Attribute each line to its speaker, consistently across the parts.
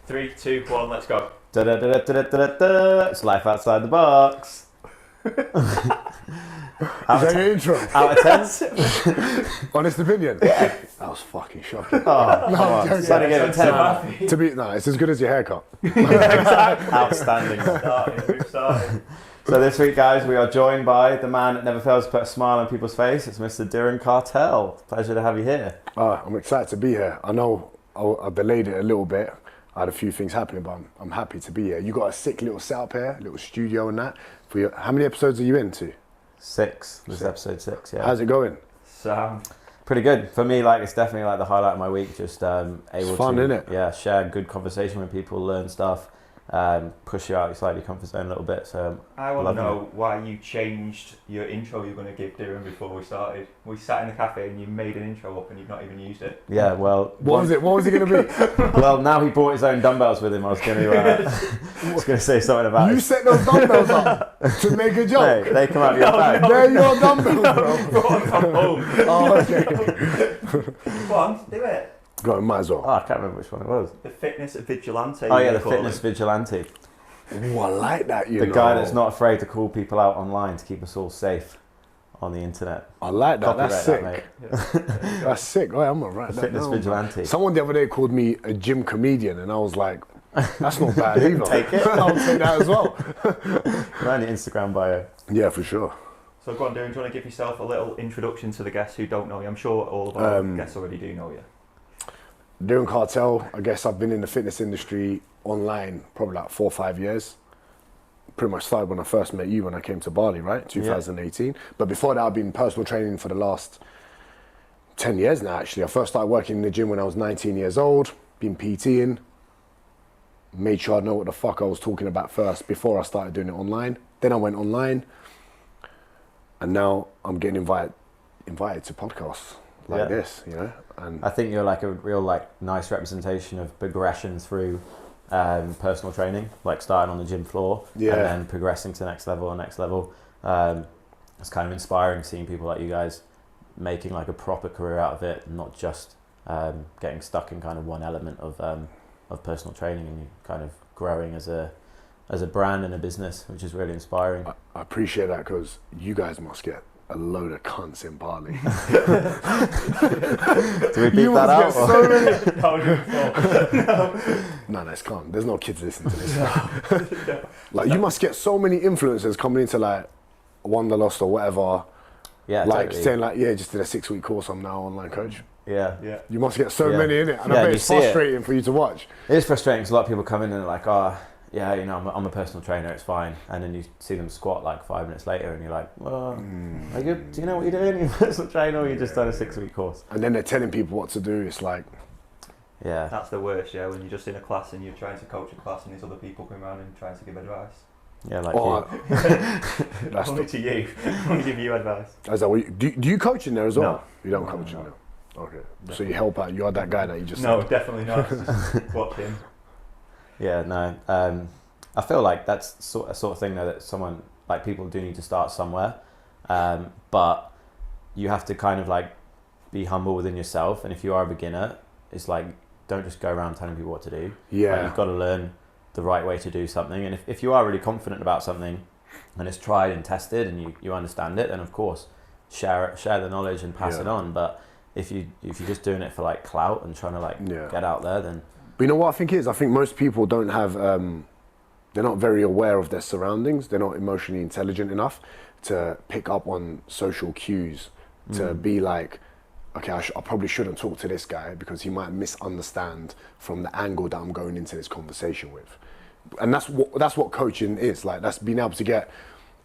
Speaker 1: 3, 2, 1, let's go.
Speaker 2: It's life outside the box.
Speaker 3: Is that your intro?
Speaker 2: Out of 10?
Speaker 3: Honest opinion?
Speaker 2: Yeah.
Speaker 3: That was fucking shocking.
Speaker 2: Oh,
Speaker 3: No,
Speaker 2: come on.
Speaker 3: I'm
Speaker 2: Somebody
Speaker 3: joking.
Speaker 2: give it 10.
Speaker 3: To be, no, it's as good as your haircut.
Speaker 2: Outstanding.
Speaker 1: We've started.
Speaker 2: So this week, guys, we are joined by the man that never fails to put a smile on people's face. It's Mr. Diren Kartal. Pleasure to have you here.
Speaker 3: I'm excited to be here. I know I delayed it a little bit. I had a few things happening, but I'm happy to be here. You got a sick little setup here, little studio and that. How many episodes are you into?
Speaker 2: 6. This is episode 6, yeah.
Speaker 3: How's it going?
Speaker 1: Sound.
Speaker 2: Pretty good. For me, it's definitely the highlight of my week. Just able
Speaker 3: It's fun,
Speaker 2: to,
Speaker 3: innit?
Speaker 2: yeah, share good conversation with people, learn stuff, push you out your slightly comfort zone a little bit. So
Speaker 1: I want to
Speaker 2: loving
Speaker 1: know why you changed your intro you were going to give Diren before we started. We sat in the cafe and you made an intro up and you've not even used it.
Speaker 2: yeah, well,
Speaker 3: What was it? What was it going to be?
Speaker 2: well, now he brought his own dumbbells with him. I was going to say something about
Speaker 3: You
Speaker 2: it.
Speaker 3: set those dumbbells up to make a joke.
Speaker 2: Hey, they come out of your bag.
Speaker 3: They're your dumbbells, bro.
Speaker 1: Brought them from home.
Speaker 3: Oh, okay.
Speaker 1: Go on, do it.
Speaker 3: Go on, might as well.
Speaker 2: Oh, I can't remember which one it was.
Speaker 1: The fitness vigilante.
Speaker 2: Oh yeah,
Speaker 1: you
Speaker 2: the
Speaker 1: call
Speaker 2: fitness
Speaker 1: it.
Speaker 2: vigilante.
Speaker 3: Ooh, I like that,
Speaker 2: The guy that's not afraid to call people out online to keep us all safe on the internet.
Speaker 3: I like that.
Speaker 2: Copyright
Speaker 3: That's
Speaker 2: that,
Speaker 3: sick.
Speaker 2: mate.
Speaker 1: Yeah.
Speaker 3: That's sick. Right, I'm gonna write
Speaker 2: The
Speaker 3: that
Speaker 2: fitness
Speaker 3: down.
Speaker 2: vigilante.
Speaker 3: Someone the other day called me a gym comedian, and I was like, "That's not bad either."
Speaker 2: Take it.
Speaker 3: I'll take that as well.
Speaker 2: Right in the Instagram bio.
Speaker 3: Yeah, for sure.
Speaker 1: So go on, Diren, do you want to give yourself a little introduction to the guests who don't know you? I'm sure all of our guests already do know you.
Speaker 3: Diren Kartal. I guess I've been in the fitness industry online probably like 4 or 5 years. Pretty much started when I first met you when I came to Bali, right? 2018. But before that, I've been personal training for the last 10 years now, actually. I first started working in the gym when I was 19 years old, been PTing, made sure I know what the fuck I was talking about first before I started doing it online. Then I went online, and now I'm getting invited to podcasts like this, you know? And
Speaker 2: I think you're a real nice representation of progression through personal training, starting on the gym floor and then progressing to next level. It's kind of inspiring seeing people like you guys making a proper career out of it, and not just getting stuck in kind of one element of personal training, and you kind of growing as a brand and a business, which is really inspiring.
Speaker 3: I appreciate that, because you guys must get a load of cunts in Bali.
Speaker 2: Do we beat that out?
Speaker 3: No, it's calm. There's no kids listening to this. You must get so many influencers coming into Wanderlust or whatever.
Speaker 2: Yeah, totally.
Speaker 3: saying just did a 6-week course. I'm now online coach.
Speaker 2: Yeah.
Speaker 3: You must get so many in it, and I
Speaker 2: Yeah,
Speaker 3: bet
Speaker 2: you
Speaker 3: it's
Speaker 2: see it.
Speaker 3: frustrating for you to watch.
Speaker 2: It is frustrating because a lot of people come in and they're like, oh, yeah, I'm a personal trainer, it's fine. And then you see them squat 5 minutes later and you're like, well, do you know what you're doing? You're a personal trainer, or you just done a 6-week course?
Speaker 3: And then they're telling people what to do. It's like,
Speaker 2: yeah.
Speaker 1: That's the worst, yeah, when you're just in a class and you're trying to coach a class and there's other people coming around and trying to give advice.
Speaker 2: Yeah, you.
Speaker 3: That's
Speaker 1: Only to you. Only give you advice.
Speaker 3: do you coach in there as well?
Speaker 1: No.
Speaker 3: You don't coach in there? Okay. So you help out. You're that guy that you just
Speaker 1: No,
Speaker 3: said.
Speaker 1: definitely not. Just watch him.
Speaker 2: Yeah, no. I feel like that's a sort of thing though, that someone, people do need to start somewhere. But you have to kind of be humble within yourself. And if you are a beginner, it's don't just go around telling people what to do.
Speaker 3: Yeah.
Speaker 2: You've got to learn the right way to do something. And if you are really confident about something and it's tried and tested and you understand it, then of course share the knowledge and pass it on. But if you're just doing it for clout and trying to get out there, then.
Speaker 3: But you know what I think is? I think most people don't have, they're not very aware of their surroundings. They're not emotionally intelligent enough to pick up on social cues, to be okay, I probably shouldn't talk to this guy because he might misunderstand from the angle that I'm going into this conversation with. And that's what coaching is. That's being able to get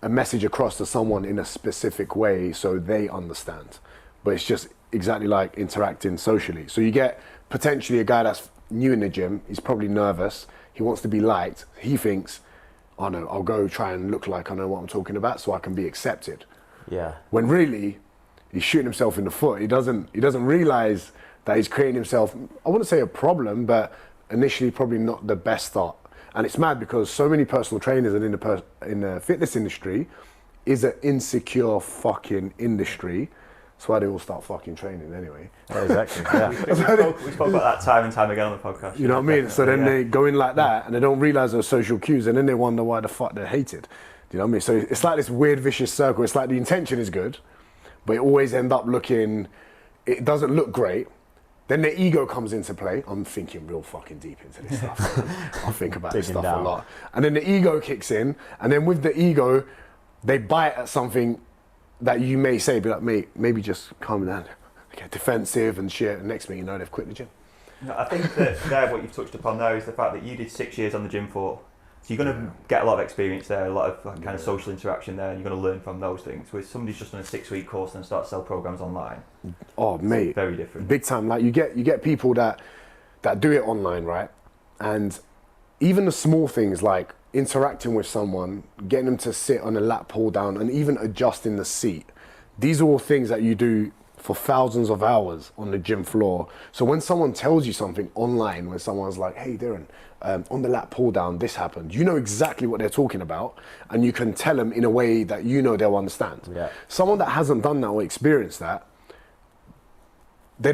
Speaker 3: a message across to someone in a specific way so they understand. But it's just exactly like interacting socially. So you get potentially a guy that's new in the gym, he's probably nervous, he wants to be liked, he thinks, oh no, I'll go try and look like I know what I'm talking about so I can be accepted.
Speaker 2: Yeah.
Speaker 3: When really, he's shooting himself in the foot. He doesn't realise that he's creating himself, I wouldn't say a problem, but initially probably not the best start. And it's mad because so many personal trainers and in the fitness industry is an insecure fucking industry. That's why they all start fucking training anyway.
Speaker 2: Yeah, exactly. Yeah.
Speaker 1: we spoke about that time and time again on the podcast.
Speaker 3: You know what I mean? So then they go in like that and they don't realise those social cues, and then they wonder why the fuck they're hated. Do you know what I mean? So it's like this weird vicious circle. It's like the intention is good, but it always end up looking, it doesn't look great. Then the ego comes into play. I'm thinking real fucking deep into this stuff. I think about this stuff a lot. And then the ego kicks in, and then with the ego, they bite at something that you may say, be like, mate, maybe just calm down. Get defensive and shit, and next thing you know, they've quit the gym.
Speaker 1: I think that there, what you've touched upon there is the fact that you did 6 years on the gym floor. So you're going to get a lot of experience there, a lot of kind of social interaction there, and you're going to learn from those things. Where somebody's just done a 6-week course and start to sell programs online.
Speaker 3: Oh, mate,
Speaker 1: it's very different.
Speaker 3: Big time. Like you get people that do it online, right? And even the small things like interacting with someone, getting them to sit on a lat pull down, and even adjusting the seat. These are all things that you do for thousands of hours on the gym floor. So when someone tells you something online, when someone's like, hey Diren, on the lat pull down, this happened, you know exactly what they're talking about, and you can tell them in a way that you know they'll understand. Yeah. Someone that hasn't done that or experienced that, they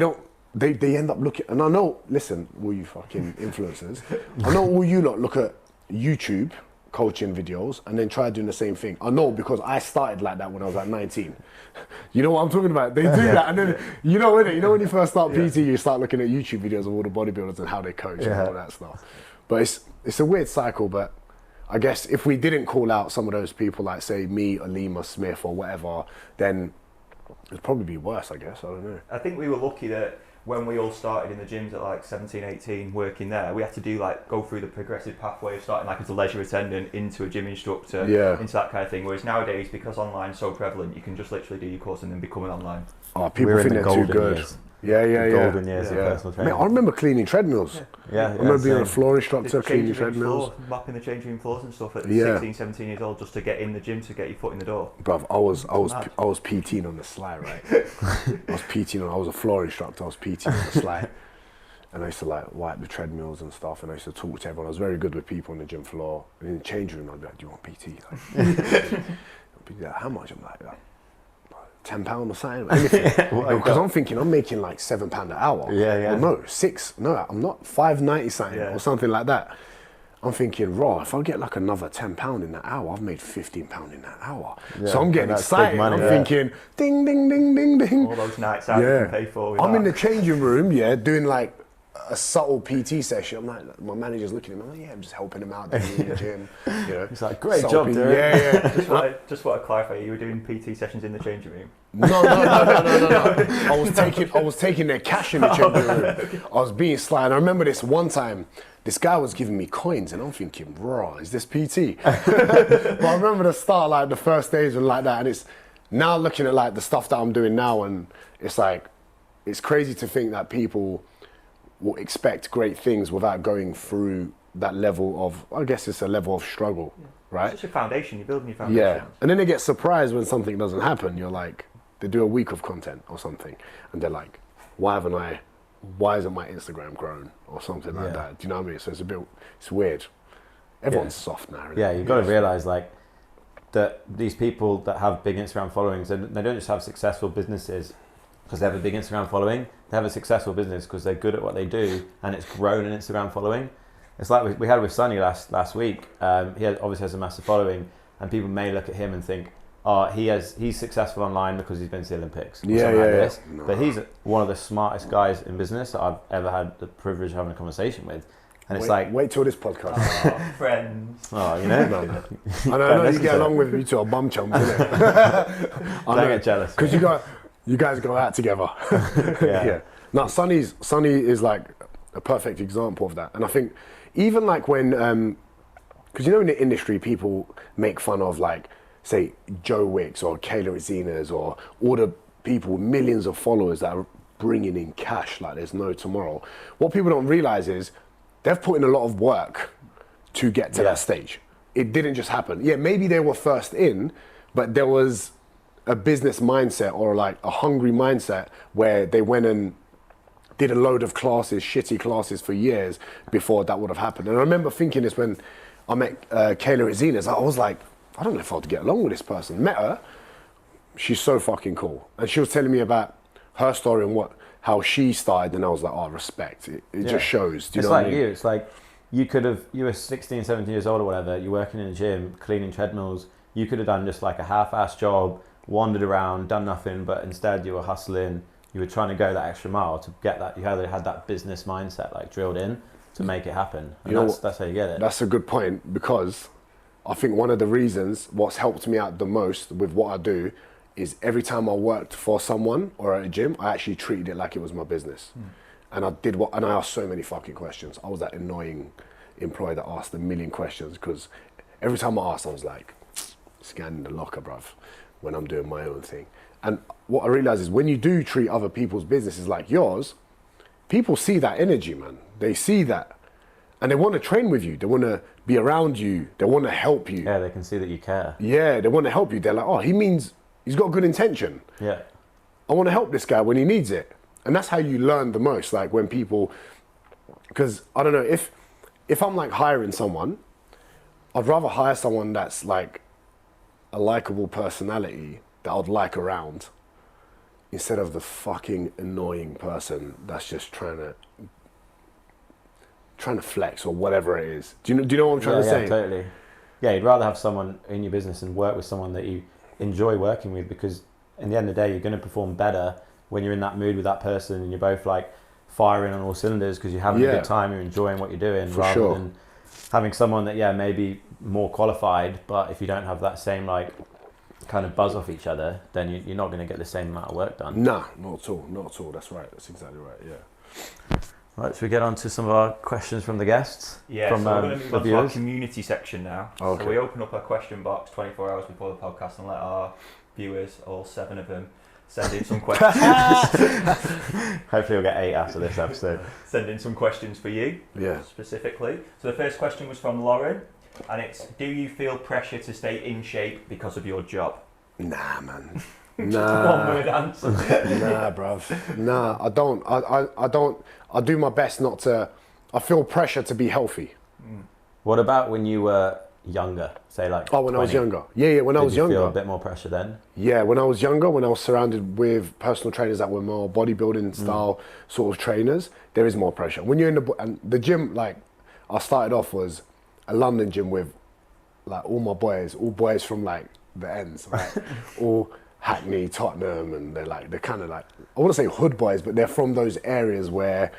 Speaker 3: end up looking, and I know, listen, all you fucking influencers, I know all you lot look at YouTube coaching videos and then try doing the same thing. I know, because I started like that when I was like 19. You know what I'm talking about? They do that, and then you know when you first start PT, you start looking at YouTube videos of all the bodybuilders and how they coach and all that stuff. But it's a weird cycle. But I guess if we didn't call out some of those people, like say me, Alima, Smith, or whatever, then it'd probably be worse. I guess, I don't know.
Speaker 1: I think we were lucky that when we all started in the gyms at like 17, 18, working there, we had to go through the progressive pathway of starting like as a leisure attendant into a gym instructor, into that kind of thing. Whereas nowadays, because online is so prevalent, you can just literally do your course and then become an online.
Speaker 3: Oh, people think they're too good.
Speaker 2: Years.
Speaker 3: Golden
Speaker 2: years of personal training.
Speaker 3: Man, I remember cleaning treadmills. I remember being a floor instructor, cleaning treadmills.
Speaker 1: Mapping the change room floors and stuff at 16, 17 years old, just to get in the gym, to get your foot in the door.
Speaker 3: Bruv, I was PTing on the sly, right? I was a floor instructor, I was PTing on the sly. And I used to like wipe the treadmills and stuff, and I used to talk to everyone. I was very good with people on the gym floor. And in the change room, I'd be like, do you want PT? I'd be like, how much? I'm like, £10 or something, because I'm thinking I'm making like £7 an hour. Well, no, 6. No, I'm not, £5.90 something or something like that. I'm thinking, if I get like another £10 in that hour, I've made £15 in that hour. So I'm getting excited. Money, I'm thinking, ding, ding, ding, ding, ding.
Speaker 1: All those nights out you can pay for.
Speaker 3: I'm in the changing room, doing like a subtle PT session. I'm like, my manager's looking at me, I'm like, I'm just helping him out doing in the gym.
Speaker 2: He's like, great job, Diren.
Speaker 1: Just want to clarify, you were doing PT sessions in the changing room?
Speaker 3: No. I was taking their cash in the changing room. I was being sly, and I remember this one time, this guy was giving me coins, and I'm thinking, is this PT? But I remember the start, like the first days and like that, and it's now looking at like the stuff that I'm doing now, and it's like, it's crazy to think that people will expect great things without going through that level of, I guess it's a level of struggle, right?
Speaker 1: It's just your foundation, you're building your foundation.
Speaker 3: Yeah, and then they get surprised when something doesn't happen. You're like, they do a week of content or something, and they're like, why hasn't my Instagram grown or something like that? Do you know what I mean? So it's weird. Everyone's soft now.
Speaker 2: You've got to realise like that these people that have big Instagram followings, they don't just have successful businesses because they have a big Instagram following. They have a successful business because they're good at what they do, and it's grown an Instagram following. It's like we had with Sonny last week. He obviously has a massive following, and people may look at him and think, he's successful online because he's been to the Olympics. No. But he's one of the smartest guys in business that I've ever had the privilege of having a conversation with. And it's
Speaker 3: wait till this podcast.
Speaker 1: Friends.
Speaker 3: I know you get along with you two are bum chums, innit?
Speaker 2: Don't get jealous.
Speaker 3: Because you guys go out together. No, Sonny is like a perfect example of that. And I think even like when, because in the industry, people make fun of like, say, Joe Wicks or Kayla Izzinas or all the people with millions of followers that are bringing in cash like there's no tomorrow. What people don't realize is they've put in a lot of work to get to that stage. It didn't just happen. Yeah, maybe they were first in, but there was a business mindset or like a hungry mindset where they went and did a load of shitty classes for years before that would have happened. And I remember thinking this when I met Kayla Izzinas. I was like, I don't know if I'd get along with this person. Met her, she's so fucking cool. And she was telling me about her story and how she started, and I was like, oh, respect. It just shows. Do you know what I mean?
Speaker 2: It's like you were 16, 17 years old or whatever, you're working in a gym, cleaning treadmills, you could have done just like a half-assed job, wandered around, done nothing, but instead you were hustling, you were trying to go that extra mile to get that, you had that business mindset like drilled in to make it happen. And that's how you get it.
Speaker 3: That's a good point, because I think one of the reasons what's helped me out the most with what I do is every time I worked for someone or at a gym, I actually treated it like it was my business. And I asked so many fucking questions. I was that annoying employee that asked a million questions, because every time I asked, I was like, scanning the locker, bruv, when I'm doing my own thing. And what I realized is when you do treat other people's businesses like yours, people see that energy, man. They see that. And they want to train with you. They want to be around you. They want to help you.
Speaker 2: Yeah, they can see that you care.
Speaker 3: Yeah, they want to help you. They're like, oh, he's got good intention.
Speaker 2: Yeah.
Speaker 3: I want to help this guy when he needs it. And that's how you learn the most. Like when people, because I don't know, if I'm like hiring someone, I'd rather hire someone that's like a likable personality that I'd like around, instead of the fucking annoying person that's just trying to flex or whatever it is. Do you know what I'm trying to say?
Speaker 2: Yeah, totally. Yeah, you'd rather have someone in your business and work with someone that you enjoy working with, because in the end of the day, you're going to perform better when you're in that mood with that person and you're both like firing on all cylinders because you're having a good time, you're enjoying what you're doing, rather than having someone that, maybe more qualified, but if you don't have that same like kind of buzz off each other, then you're not going to get the same amount of work done.
Speaker 3: Nah, not at all. That's right. That's exactly right. Yeah.
Speaker 2: Right, so we get on to some of our questions from the guests.
Speaker 1: Yeah,
Speaker 2: from,
Speaker 1: so we're going to move on to our community section now. Okay. So we open up our question box 24 hours before the podcast and let our viewers, all 7 of them, send in some questions.
Speaker 2: Hopefully we'll get 8 after this episode.
Speaker 1: Send in some questions for you, specifically. So the first question was from Lauren, and it's, do you feel pressure to stay in shape because of your job?
Speaker 3: Nah, man.
Speaker 1: Nah. One word answer.
Speaker 3: Nah, bruv. Nah, I don't. I don't. I do my best not to. I feel pressure to be healthy.
Speaker 2: What about when you were younger? Say like.
Speaker 3: Oh, when 20? I was younger. Yeah, when I was younger.
Speaker 2: Did you feel a bit more pressure then?
Speaker 3: Yeah, when I was younger, when I was surrounded with personal trainers that were more bodybuilding style sort of trainers, there is more pressure. When you're in the gym, like I started off was a London gym with like all boys from like the ends, right? all Hackney, Tottenham, and they're kind of like, I want to say hood boys, but they're from those areas where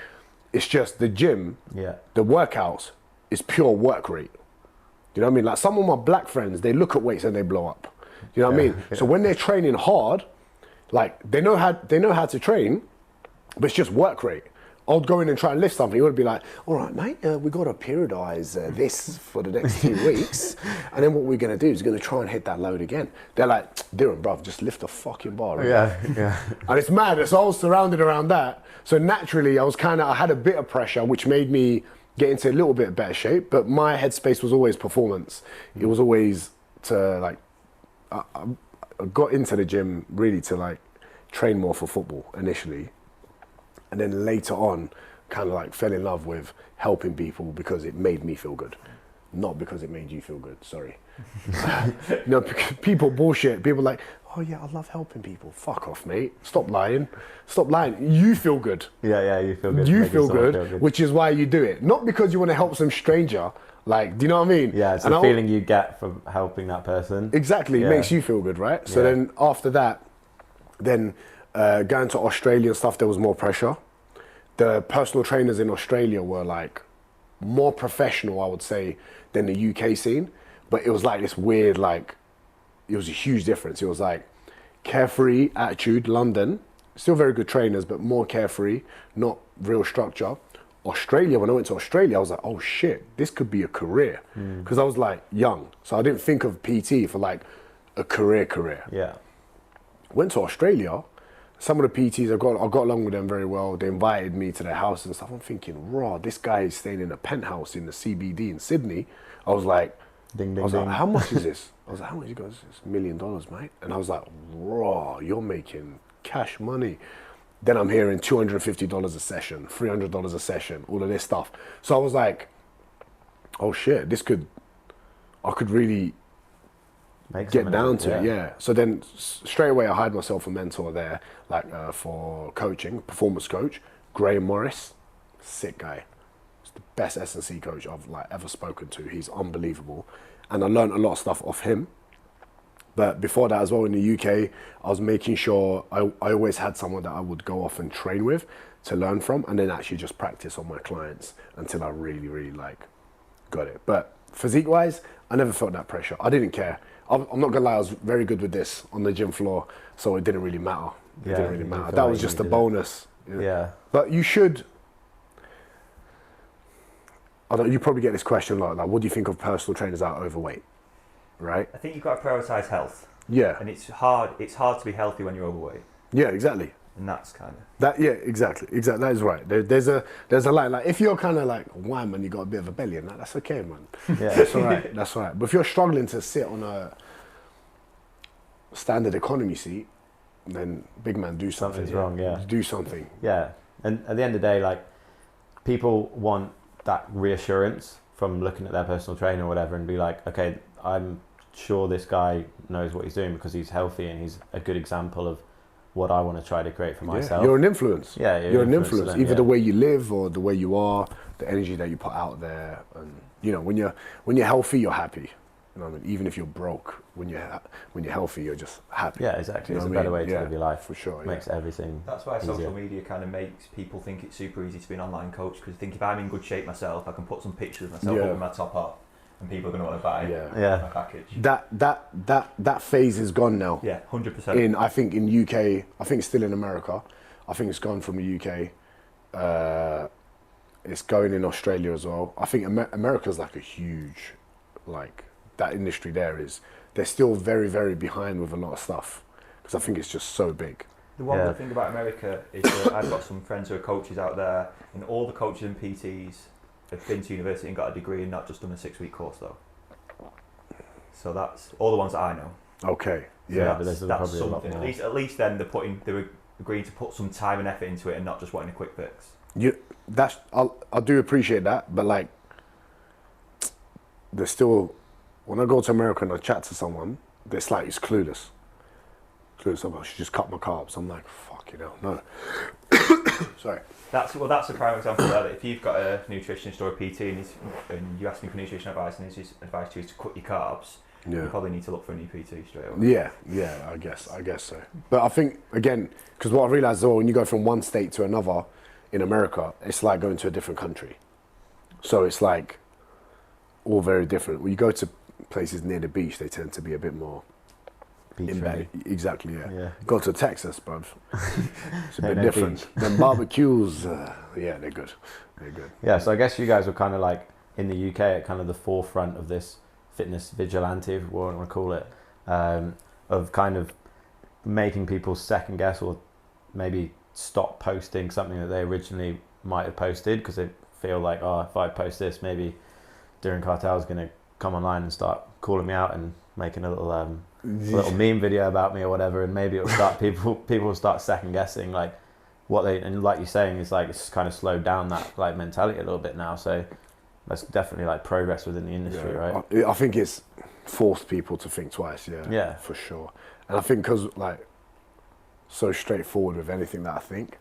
Speaker 3: it's just the gym, the workouts is pure work rate. You know what I mean? Like some of my black friends, they look at weights and they blow up. You know what I mean? Yeah. So when they're training hard, like they know how to train, but it's just work rate. I would go in and try and lift something. You would be like, all right, mate, we got to periodise this for the next 2 weeks. And then what we're going to do is we're going to try and hit that load again. They're like, Diren, bruv, just lift the fucking bar. Right?
Speaker 2: Yeah.
Speaker 3: And it's mad. So I was surrounded around that. So naturally, I had a bit of pressure, which made me get into a little bit better shape. But my headspace was always performance. It was always to like, I got into the gym really to like train more for football initially. And then later on, kind of like fell in love with helping people because it made me feel good. Not because it made you feel good, sorry. People bullshit. People like, oh yeah, I love helping people. Fuck off, mate. Stop lying. You feel good.
Speaker 2: Yeah, you feel good.
Speaker 3: You feel good, which is why you do it. Not because you want to help some stranger. Like, do you know what I mean?
Speaker 2: Yeah, it's the feeling you get from helping that person.
Speaker 3: Exactly, it makes you feel good, right? So then after that, going to Australia and stuff, there was more pressure. The personal trainers in Australia were like more professional, I would say, than the UK scene. But it was like this weird, like, it was a huge difference. It was like carefree attitude, London, still very good trainers, but more carefree, not real structure. Australia, when I went to Australia, I was like, oh shit, this could be a career. Because I was like young. So I didn't think of PT for like a career.
Speaker 2: Yeah.
Speaker 3: Went to Australia. Some of the PTs, I got along with them very well. They invited me to their house and stuff. I'm thinking, raw, this guy is staying in a penthouse in the CBD in Sydney. I was like, like, how much is this? I was like, how much? He goes, it's $1 million, mate. And I was like, raw, you're making cash money. Then I'm hearing $250 a session, $300 a session, all of this stuff. So I was like, oh shit, I could really get down to it. Yeah. So then straight away I hired myself a mentor there, like for coaching, performance coach, Graham Morris, sick guy. He's the best S&C coach I've like ever spoken to. He's unbelievable, and I learned a lot of stuff off him. But before that as well, in the UK, I was making sure I always had someone that I would go off and train with to learn from, and then actually just practice on my clients until I really, really like got it. But physique wise, I never felt that pressure. I didn't care. I'm not gonna lie, I was very good with this on the gym floor, so it didn't really matter. It didn't really matter. That was just a bonus.
Speaker 2: Yeah.
Speaker 3: But you should. You probably get this question a lot. Like, what do you think of personal trainers that are overweight? Right.
Speaker 1: I think you've got to prioritise health.
Speaker 3: Yeah.
Speaker 1: And it's hard. It's hard to be healthy when you're overweight.
Speaker 3: Yeah, exactly.
Speaker 1: And that's kind of
Speaker 3: that. Yeah, exactly. That is right. There's a line. Like if you're kind of like wham and you got a bit of a belly and that's okay, man.
Speaker 2: Yeah,
Speaker 3: that's all right. That's all right. But if you're struggling to sit on a standard economy seat, then big man, do something.
Speaker 2: Something's wrong. Yeah.
Speaker 3: Do something.
Speaker 2: Yeah. And at the end of the day, like people want that reassurance from looking at their personal trainer or whatever, and be like, okay, I'm sure this guy knows what he's doing because he's healthy and he's a good example of what I want to try to create for myself.
Speaker 3: You're an influence.
Speaker 2: Yeah,
Speaker 3: you're an influence. Them, either the way you live or the way you are, the energy that you put out there, and you know when you're healthy, you're happy. You know what I mean? Even if you're broke, when you're healthy, you're just happy.
Speaker 2: Yeah, exactly.
Speaker 3: You know
Speaker 2: it's a better way to live your life.
Speaker 3: For sure.
Speaker 2: It makes everything.
Speaker 1: That's why
Speaker 2: easier.
Speaker 1: Social media kind of makes people think it's super easy to be an online coach, because I think if I'm in good shape myself, I can put some pictures of myself up with my top off, and people are going to want to buy my package.
Speaker 3: That phase is gone now.
Speaker 1: Yeah, 100%.
Speaker 3: I think in UK, I think it's still in America. I think it's gone from the UK. It's going in Australia as well. I think America's like a huge, like that industry they're still very, very behind with a lot of stuff because I think it's just so big.
Speaker 1: The one good thing about America is that I've got some friends who are coaches out there, and all the coaches and PTs have been to university and got a degree and not just done a 6-week course though. So that's all the ones that I know.
Speaker 3: Okay.
Speaker 2: Yeah, but there's
Speaker 1: that's
Speaker 2: probably
Speaker 1: something.
Speaker 2: A lot more.
Speaker 1: At least then they're agreeing to put some time and effort into it and not just wanting a quick fix.
Speaker 3: I do appreciate that, but like, there's still, when I go to America and I chat to someone, they're like, it's clueless. I should just cut my carbs. I'm like, fuck you know, no. Sorry.
Speaker 1: That's a prime example there. That if you've got a nutritionist or a PT and you ask him for nutrition advice and his advice to you is to cut your carbs, you probably need to look for a new PT straight away. Yeah, I guess so. But I think, again, because what I realised is when you go from one state to another in America, it's like going to a different country. So it's like all very different. When you go to places near the beach, they tend to be a bit more
Speaker 2: beach-ready.
Speaker 3: Exactly, yeah. Go to Texas, bruv. It's a bit different. Then barbecues, they're good.
Speaker 2: Yeah, so I guess you guys were kind of like in the UK at kind of the forefront of this fitness vigilante, if you want to call it, of kind of making people second guess or maybe stop posting something that they originally might have posted because they feel like, oh, if I post this, maybe Diren Kartal is going to come online and start calling me out and making a little meme video about me or whatever, and maybe it'll start people will start second guessing like what they, and like you're saying, is like it's kind of slowed down that like mentality a little bit now. So that's definitely like progress within the industry, right?
Speaker 3: I think it's forced people to think twice. Yeah, for sure. And I think because like so straightforward with anything that I think,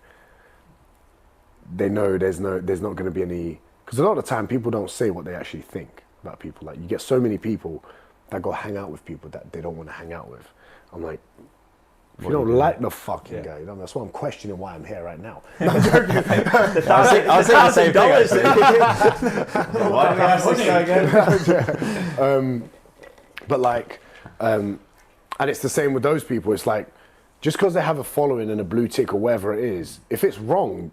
Speaker 3: they know there's not going to be any, because a lot of the time people don't say what they actually think about people. Like you get so many people that go hang out with people that they don't want to hang out with. I'm like, if you don't like the fucking guy, you know, that's why I'm questioning why I'm here right now. No, I'm joking.
Speaker 2: I was saying the same thing. Why do we ask this guy again?
Speaker 3: But like, and it's the same with those people. It's like, just because they have a following and a blue tick or whatever it is, if it's wrong,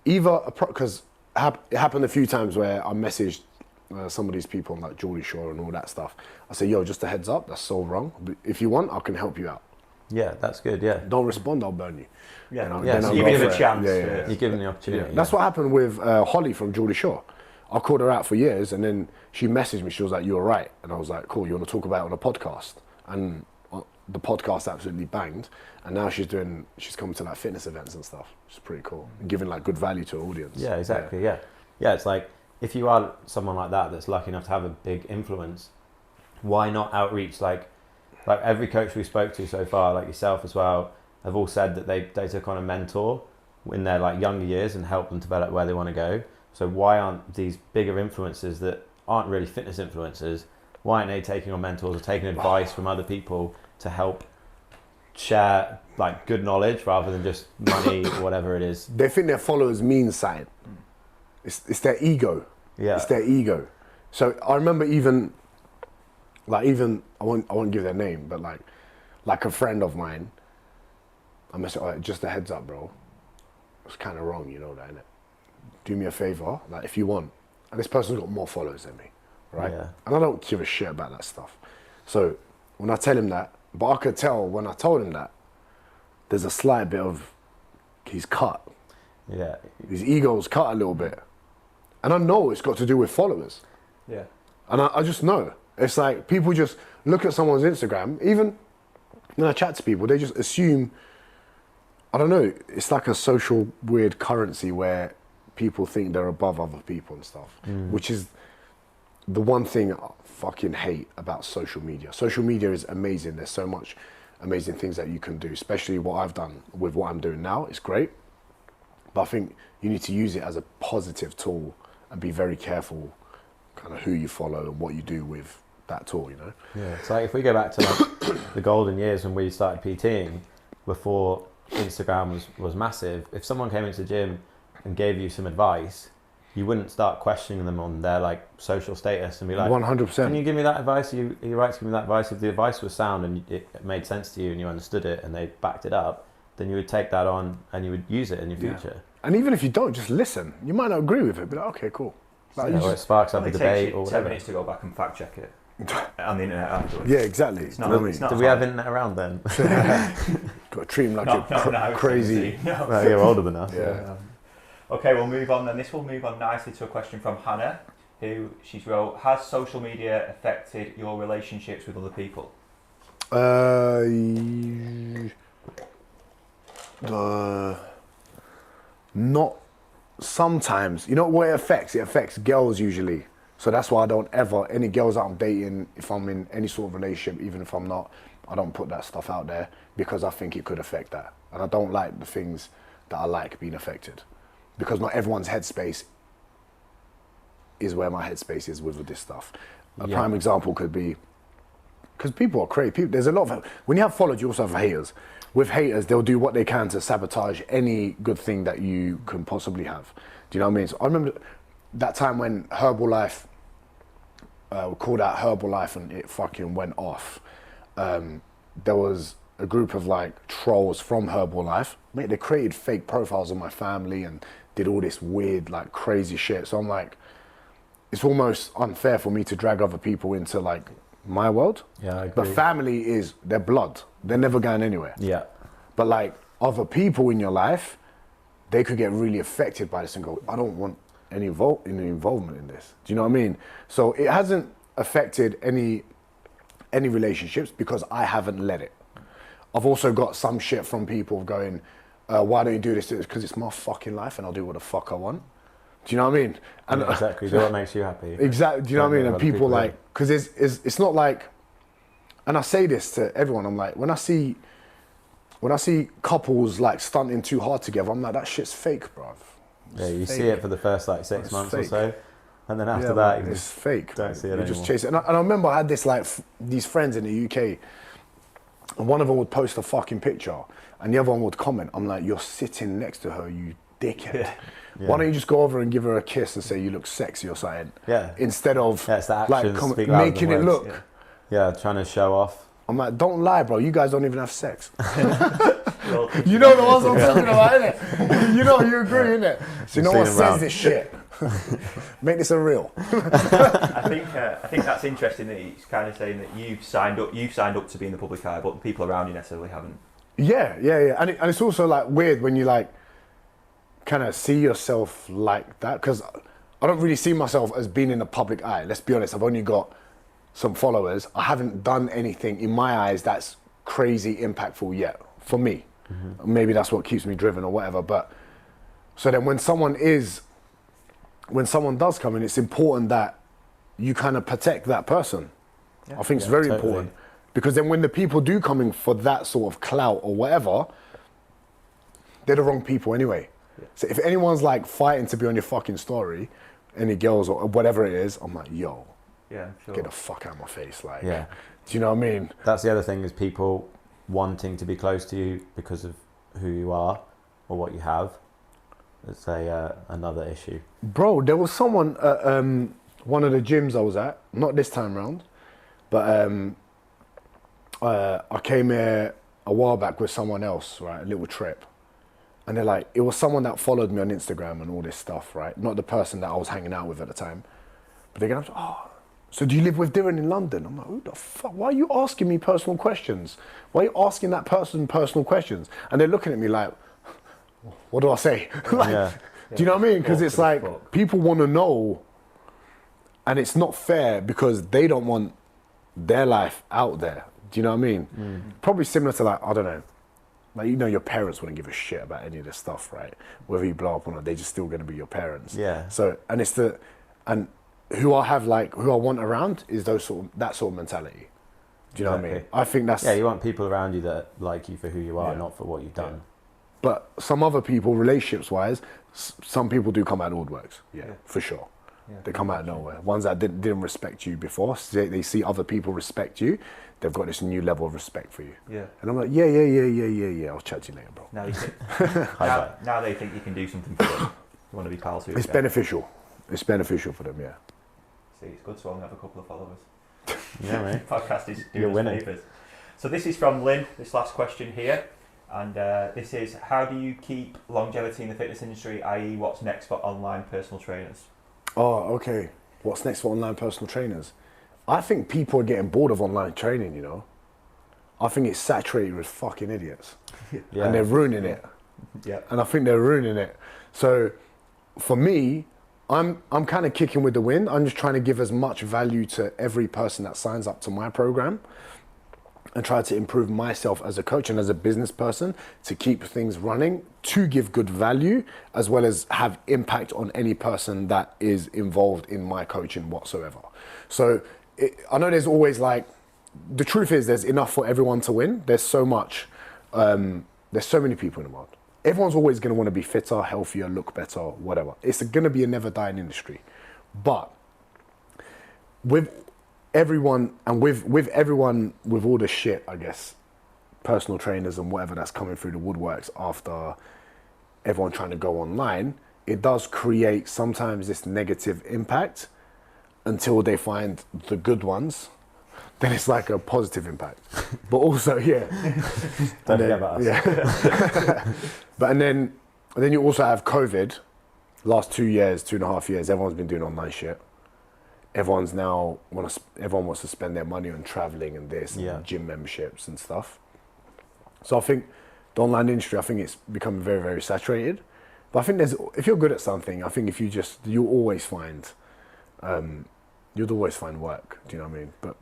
Speaker 3: because it happened a few times where I messaged some of these people like Geordie Shore and all that stuff. I say, yo, just a heads up, that's so wrong. But if you want, I can help you out.
Speaker 2: Yeah, that's good, yeah.
Speaker 3: Don't respond, I'll burn you.
Speaker 1: So you give him a chance.
Speaker 2: You give him the opportunity.
Speaker 3: Yeah. That's what happened with Holly from Geordie Shore. I called her out for years and then she messaged me, she was like, you were right. And I was like, cool, you want to talk about it on a podcast? And the podcast absolutely banged. And now she's coming to like fitness events and stuff, which is pretty cool. And giving like good value to her audience.
Speaker 2: Yeah, exactly, yeah. Yeah, it's like, if you are someone like that that's lucky enough to have a big influence, why not outreach like like every coach we spoke to so far, like yourself as well, have all said that they took on a mentor in their like younger years and helped them develop where they want to go. So why aren't these bigger influencers that aren't really fitness influencers, why aren't they taking on mentors or taking advice from other people to help share like good knowledge rather than just money or whatever it is?
Speaker 3: They think their followers mean something. It's their ego.
Speaker 2: Yeah.
Speaker 3: It's their ego. So I remember I won't give their name, but like a friend of mine, I must say, just a heads up, bro. It's kind of wrong, you know that, innit? Do me a favor, like if you want. And this person's got more followers than me, right?
Speaker 2: Yeah.
Speaker 3: And I don't give a shit about that stuff. So when I tell him that, but I could tell when I told him that, there's a slight bit of, he's cut.
Speaker 2: Yeah.
Speaker 3: His ego's cut a little bit. And I know it's got to do with followers.
Speaker 1: Yeah.
Speaker 3: And I just know. It's like people just look at someone's Instagram, even when I chat to people, they just assume, I don't know, it's like a social weird currency where people think they're above other people and stuff, which is the one thing I fucking hate about social media. Social media is amazing. There's so much amazing things that you can do, especially what I've done with what I'm doing now. It's great. But I think you need to use it as a positive tool and be very careful kind of who you follow and what you do with that tool, you know?
Speaker 2: Yeah, it's like if we go back to like the golden years when we started PTing, before Instagram was massive, if someone came into the gym and gave you some advice, you wouldn't start questioning them on their like social status and be like,
Speaker 3: 100%.
Speaker 2: Can you give me that advice? Are you right to give me that advice? If the advice was sound and it made sense to you and you understood it and they backed it up, then you would take that on and you would use it in your future.
Speaker 3: Yeah. And even if you don't, just listen. You might not agree with it, but okay, cool. Like,
Speaker 2: or it sparks up a debate or
Speaker 1: 10
Speaker 2: whatever.
Speaker 1: minutes to go back and fact check it on the internet afterwards.
Speaker 3: Yeah, exactly.
Speaker 1: It's not, it's not
Speaker 2: Do we have internet around then?
Speaker 3: Got to treat him like you're crazy.
Speaker 1: No.
Speaker 2: Well, you're older than us.
Speaker 3: Yeah.
Speaker 1: Okay, we'll move on then. This will move on nicely to a question from Hannah, who she's wrote, has social media affected your relationships with other people?
Speaker 3: Not sometimes. You know what it affects? It affects girls usually. So that's why I don't ever, any girls that I'm dating, if I'm in any sort of relationship, even if I'm not, I don't put that stuff out there because I think it could affect that. And I don't like the things that I like being affected. Because not everyone's headspace is where my headspace is with this stuff. A prime example could be, because people are crazy. There's a lot of, when you have followers, you also have haters. With haters, they'll do what they can to sabotage any good thing that you can possibly have. Do you know what I mean? So I remember that time when Herbalife, we called out Herbalife and it fucking went off. There was a group of like trolls from Herbalife. Mate, they created fake profiles of my family and did all this weird, like crazy shit. So I'm like, it's almost unfair for me to drag other people into like my world.
Speaker 2: Yeah, I agree.
Speaker 3: But family is their blood. They're never going anywhere.
Speaker 2: Yeah.
Speaker 3: But like other people in your life, they could get really affected by this and go, I don't want any involvement in this. Do you know what I mean? So it hasn't affected any relationships because I haven't let it. I've also got some shit from people going, why don't you do this? Because it's my fucking life and I'll do what the fuck I want. Do you know what I mean? And
Speaker 2: yeah, exactly. Do what makes you happy.
Speaker 3: Exactly. Do you know what I mean? And people like, because it's not like, and I say this to everyone, I'm like, when I see couples like stunting too hard together, I'm like, that shit's fake, bruv.
Speaker 2: Yeah, you see it for the first like 6 months
Speaker 3: fake.
Speaker 2: or so, and then after that, you
Speaker 3: it's fake.
Speaker 2: don't see it
Speaker 3: you
Speaker 2: anymore.
Speaker 3: just chase it. And I remember I had this like these friends in the UK, and one of them would post a fucking picture, and the other one would comment. I'm like, you're sitting next to her, you dickhead.
Speaker 1: Yeah.
Speaker 3: Why don't you just go over and give her a kiss and say you look sexy or something?
Speaker 2: Yeah.
Speaker 3: Instead of
Speaker 2: it's the
Speaker 3: like
Speaker 2: actions speak louder
Speaker 3: making
Speaker 2: than
Speaker 3: it
Speaker 2: words.
Speaker 3: look.
Speaker 2: Yeah, trying to show off.
Speaker 3: I'm like, don't lie, bro. You guys don't even have sex.
Speaker 1: Well,
Speaker 3: You know the ones I'm talking about, innit? You know, you agree, innit? So no one says this shit. Make this a real.
Speaker 1: I think that's interesting that he's kind of saying that you've signed up to be in the public eye, but the people around you necessarily haven't.
Speaker 3: Yeah. And it's also like weird when you like kind of see yourself like that, because I don't really see myself as being in the public eye. Let's be honest, I've only got some followers. I haven't done anything in my eyes that's crazy impactful yet for me. Mm-hmm. Maybe that's what keeps me driven or whatever. But so then when someone does come in, it's important that you kind of protect that person. Yeah. I think it's very important. Because then when the people do come in for that sort of clout or whatever, they're the wrong people anyway. Yeah. So if anyone's like fighting to be on your fucking story, any girls or whatever it is, I'm like, yo,
Speaker 1: sure.
Speaker 3: Get the fuck out of my face. Like,
Speaker 2: yeah.
Speaker 3: Do you know what I mean?
Speaker 2: That's the other thing, is people wanting to be close to you because of who you are or what you have. It's another issue. Bro,
Speaker 3: there was someone at one of the gyms I was at, not this time round, but I came here a while back with someone else, right? A little trip. And they're like, it was someone that followed me on Instagram and all this stuff, right? Not the person that I was hanging out with at the time. But they're going, oh, so do you live with Diren in London? I'm like, who the fuck? Why are you asking me personal questions? Why are you asking that person personal questions? And they're looking at me like, what do I say? Like, do you know what I mean? Because it's like, people want to know, and it's not fair because they don't want their life out there. Do you know what I mean? Mm. Probably similar to like, I don't know, like, you know, your parents wouldn't give a shit about any of this stuff, right? Whether you blow up or not, they're just still going to be your parents.
Speaker 2: Yeah.
Speaker 3: So, and who I want around is that sort of mentality. Do you know what I mean? I think that's...
Speaker 2: Yeah, you want people around you that like you for who you are, not for what you've done.
Speaker 3: Yeah. But some other people, relationships-wise, some people do come out of the woodworks. Yeah, for sure. Yeah, they come out of nowhere. Ones that didn't respect you before, they see other people respect you, they've got this new level of respect for you. Yeah. And I'm like, yeah, I'll chat to you later, bro.
Speaker 1: Now, now they think you can do something for them. You want to be pals with them.
Speaker 3: It's beneficial. It's beneficial for them, yeah.
Speaker 1: See, it's good, so I'll have a couple of followers.
Speaker 2: Yeah, mate.
Speaker 1: Podcast is doing us favours. So this is from Lynn, this last question here. And this is, how do you keep longevity in the fitness industry, i.e. what's next for online personal trainers?
Speaker 3: Oh, okay. What's next for online personal trainers? I think people are getting bored of online training, you know. I think it's saturated with fucking idiots. Yeah. And they're ruining it. Yeah. And I think they're ruining it. So for me, I'm kind of kicking with the wind. I'm just trying to give as much value to every person that signs up to my program and try to improve myself as a coach and as a business person to keep things running, to give good value, as well as have impact on any person that is involved in my coaching whatsoever. So I know there's always like, the truth is there's enough for everyone to win. There's so much, there's so many people in the world. Everyone's always gonna wanna be fitter, healthier, look better, whatever. It's gonna be a never dying industry. But with everyone, and with everyone, with all the shit, I guess, personal trainers and whatever that's coming through the woodworks after everyone trying to go online, it does create sometimes this negative impact until they find the good ones. Then it's like a positive impact. But also,
Speaker 2: Don't forget about us.
Speaker 3: Yeah. But and then you also have COVID. Last 2 years, 2.5 years, everyone's been doing online shit. Everyone wants to spend their money on traveling and this, and gym memberships and stuff. So I think the online industry, I think it's become very, very saturated. But I think if you're good at something, I think you'll always find work. Do you know what I mean? But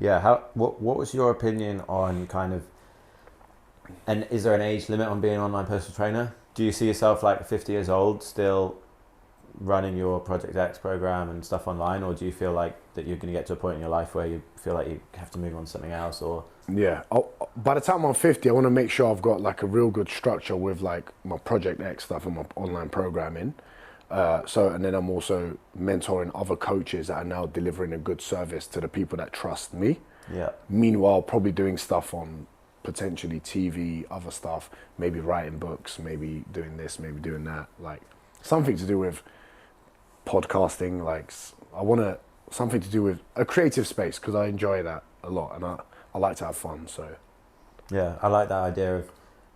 Speaker 2: yeah, what was your opinion on kind of, and is there an age limit on being an online personal trainer? Do you see yourself like 50 years old still running your Project X program and stuff online, or do you feel like that you're going to get to a point in your life where you feel like you have to move on to something else? Or
Speaker 3: by the time I'm 50, I want to make sure I've got like a real good structure with like my Project X stuff and my online programming. And then I'm also mentoring other coaches that are now delivering a good service to the people that trust me.
Speaker 2: Yeah.
Speaker 3: Meanwhile, probably doing stuff on potentially TV, other stuff, maybe writing books, maybe doing this, maybe doing that, like something to do with podcasting. Like something to do with a creative space, because I enjoy that a lot and I like to have fun. So
Speaker 2: yeah, I like that idea of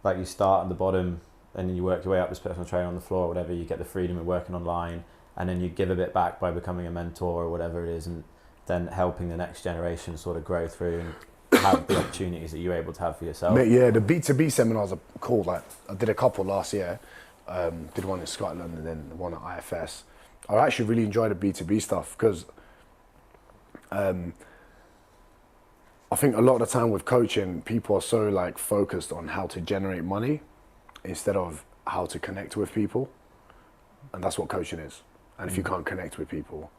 Speaker 2: like you start at the bottom and then you work your way up as personal trainer on the floor or whatever. You get the freedom of working online, and then you give a bit back by becoming a mentor or whatever it is, and then helping the next generation sort of grow through and have the opportunities that you're able to have for yourself.
Speaker 3: Yeah, the B2B seminars are cool. Like I did a couple last year. Did one in Scotland and then one at IFS. I actually really enjoy the B2B stuff because I think a lot of the time with coaching, people are so like focused on how to generate money instead of how to connect with people. And that's what coaching is. And if you can't connect with people,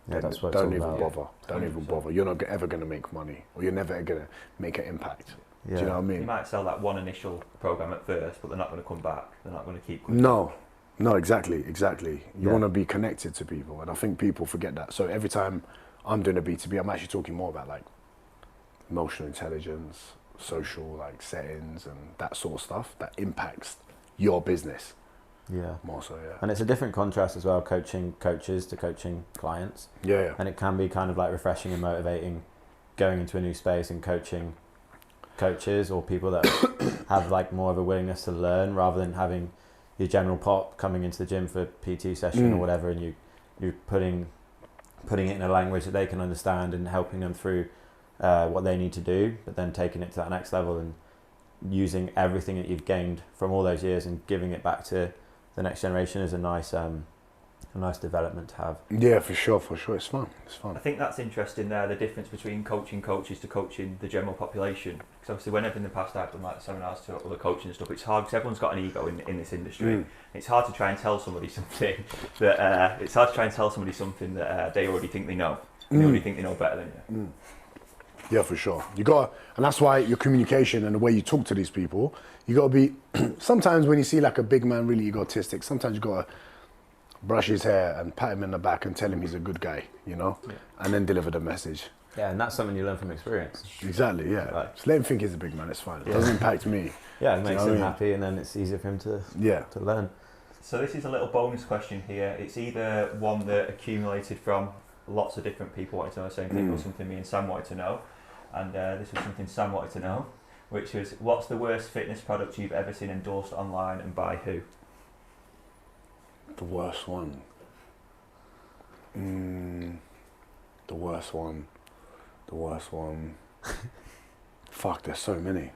Speaker 2: Yeah, that's what
Speaker 3: don't
Speaker 2: it's
Speaker 3: even
Speaker 2: all about.
Speaker 3: bother. Don't even bother. You're not ever going to make money, or you're never going to make an impact. Do you know what I mean?
Speaker 1: You might sell that one initial program at first, but they're not going to come back. They're not going to keep coming.
Speaker 3: No, exactly. You want to be connected to people, and I think people forget that. So every time I'm doing a B2B, I'm actually talking more about like emotional intelligence, social like settings, and that sort of stuff that impacts your business.
Speaker 2: Yeah.
Speaker 3: More so, yeah.
Speaker 2: And it's a different contrast as well, coaching coaches to coaching clients.
Speaker 3: Yeah.
Speaker 2: And it can be kind of like refreshing and motivating going into a new space and coaching coaches or people that have like more of a willingness to learn rather than having your general pop coming into the gym for a PT session or whatever, and you're putting it in a language that they can understand and helping them through what they need to do, but then taking it to that next level and using everything that you've gained from all those years and giving it back to the next generation is a nice development to have.
Speaker 3: Yeah, for sure. It's fun.
Speaker 1: I think that's interesting there, the difference between coaching coaches to coaching the general population. Because obviously whenever in the past I've done like seminars to other coaching and stuff, it's hard because everyone's got an ego in this industry. It's hard to try and tell somebody something that they already think they know. They already think they know better than you.
Speaker 3: Yeah, for sure. You got, and that's why your communication and the way you talk to these people, you got to be. Sometimes when you see like a big man really egotistic, sometimes you got to brush his hair and pat him in the back and tell him he's a good guy, and then deliver the message.
Speaker 2: Yeah, and that's something you learn from experience.
Speaker 3: Exactly. Yeah.
Speaker 2: Like,
Speaker 3: just let him think he's a big man. It's fine. It doesn't impact me.
Speaker 2: Yeah, it makes him happy, and then it's easier for him to learn.
Speaker 1: So this is a little bonus question here. It's either one that accumulated from lots of different people wanting to know the same thing, or something me and Sam wanted to know. And this was something Sam wanted to know, which was, what's the worst fitness product you've ever seen endorsed online and by who?
Speaker 3: The worst one. The worst one. Fuck, there's so many.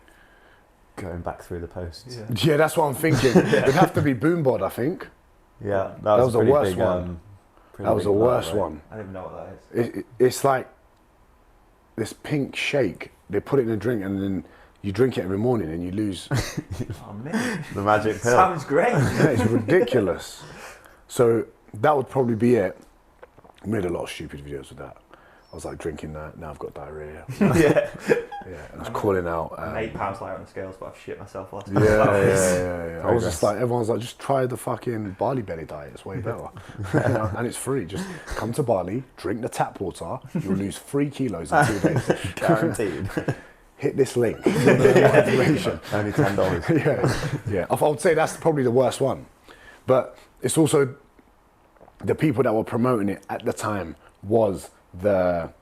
Speaker 2: Going back through the posts.
Speaker 3: Yeah, that's what I'm thinking. It'd have to be Boombod, I think.
Speaker 2: Yeah,
Speaker 3: that was the worst
Speaker 2: big,
Speaker 3: one. That was the worst one.
Speaker 1: I don't even know what that is.
Speaker 3: It's like this pink shake. They put it in a drink and then you drink it every morning and you lose.
Speaker 1: Oh man,
Speaker 2: the magic pill.
Speaker 1: Sounds great.
Speaker 3: Yeah, it's ridiculous. So that would probably be it. I made a lot of stupid videos with that. I was like drinking that, now I've got diarrhea.
Speaker 1: Yeah,
Speaker 3: and I was calling out.
Speaker 1: I'm 8 pounds lighter on the scales, but I've shit myself last
Speaker 3: time. Yeah. I was just like, everyone's like, just try the fucking barley belly diet, it's way better. And it's free, just come to Bali, drink the tap water, you'll lose 3 kilos in 2 days.
Speaker 2: Guaranteed.
Speaker 3: Hit this link. Only
Speaker 2: $10.
Speaker 3: Yeah. I would say that's probably the worst one. But it's also the people that were promoting it at the time was the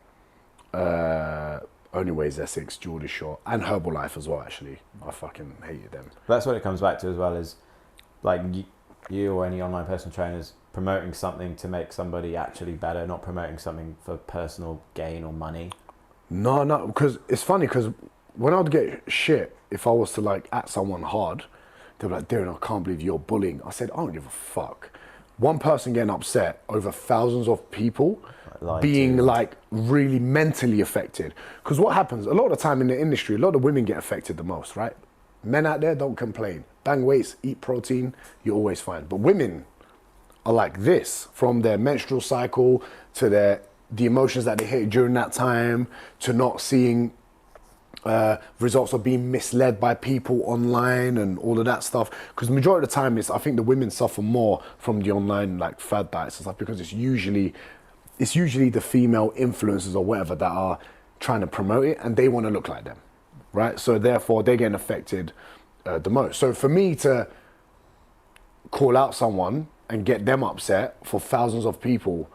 Speaker 3: Only Ways Essex, Geordie Shore, and Herbalife as well, actually. I fucking hated them.
Speaker 2: That's what it comes back to as well, is like you or any online personal trainers promoting something to make somebody actually better, not promoting something for personal gain or money.
Speaker 3: No, because it's funny, because when I'd get shit, if I was to like at someone hard, they'd be like, Diren, I can't believe you're bullying. I said, I don't give a fuck. One person getting upset over thousands of people being like really mentally affected. Because what happens, a lot of the time in the industry, a lot of women get affected the most, right? Men out there don't complain. Bang weights, eat protein, you're always fine. But women are like this, from their menstrual cycle to the emotions that they hit during that time, to not seeing results of being misled by people online and all of that stuff. Because the majority of the time, I think the women suffer more from the online like fad diets and stuff, because it's usually the female influencers or whatever that are trying to promote it, and they want to look like them, right? So therefore, they're getting affected the most. So for me to call out someone and get them upset for thousands of people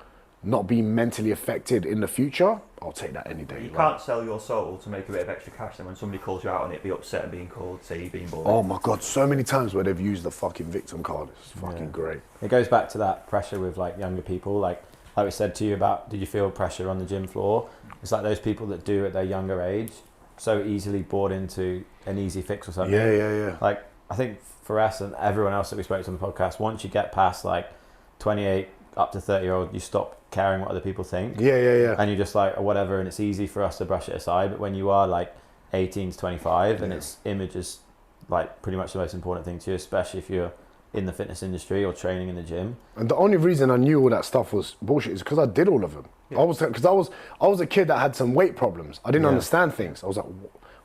Speaker 3: not being mentally affected in the future, I'll take that any day.
Speaker 1: You can't sell your soul to make a bit of extra cash, then when somebody calls you out on it, be upset and being called, say you're being bullied.
Speaker 3: Oh my God, so many times where they've used the fucking victim card. It's fucking great.
Speaker 2: It goes back to that pressure with like younger people, like we said to you about, did you feel pressure on the gym floor? It's like those people that do at their younger age, so easily bought into an easy fix or something.
Speaker 3: Yeah.
Speaker 2: Like, I think for us and everyone else that we spoke to on the podcast, once you get past like 28 up to 30-year-old, you stop caring what other people think.
Speaker 3: Yeah.
Speaker 2: And you're just like, or whatever, and it's easy for us to brush it aside. But when you are like 18 to 25 and its image is like pretty much the most important thing to you, especially if you're in the fitness industry or training in the gym.
Speaker 3: And the only reason I knew all that stuff was bullshit is because I did all of them. Yeah. I was a kid that had some weight problems. I didn't understand things. I was like,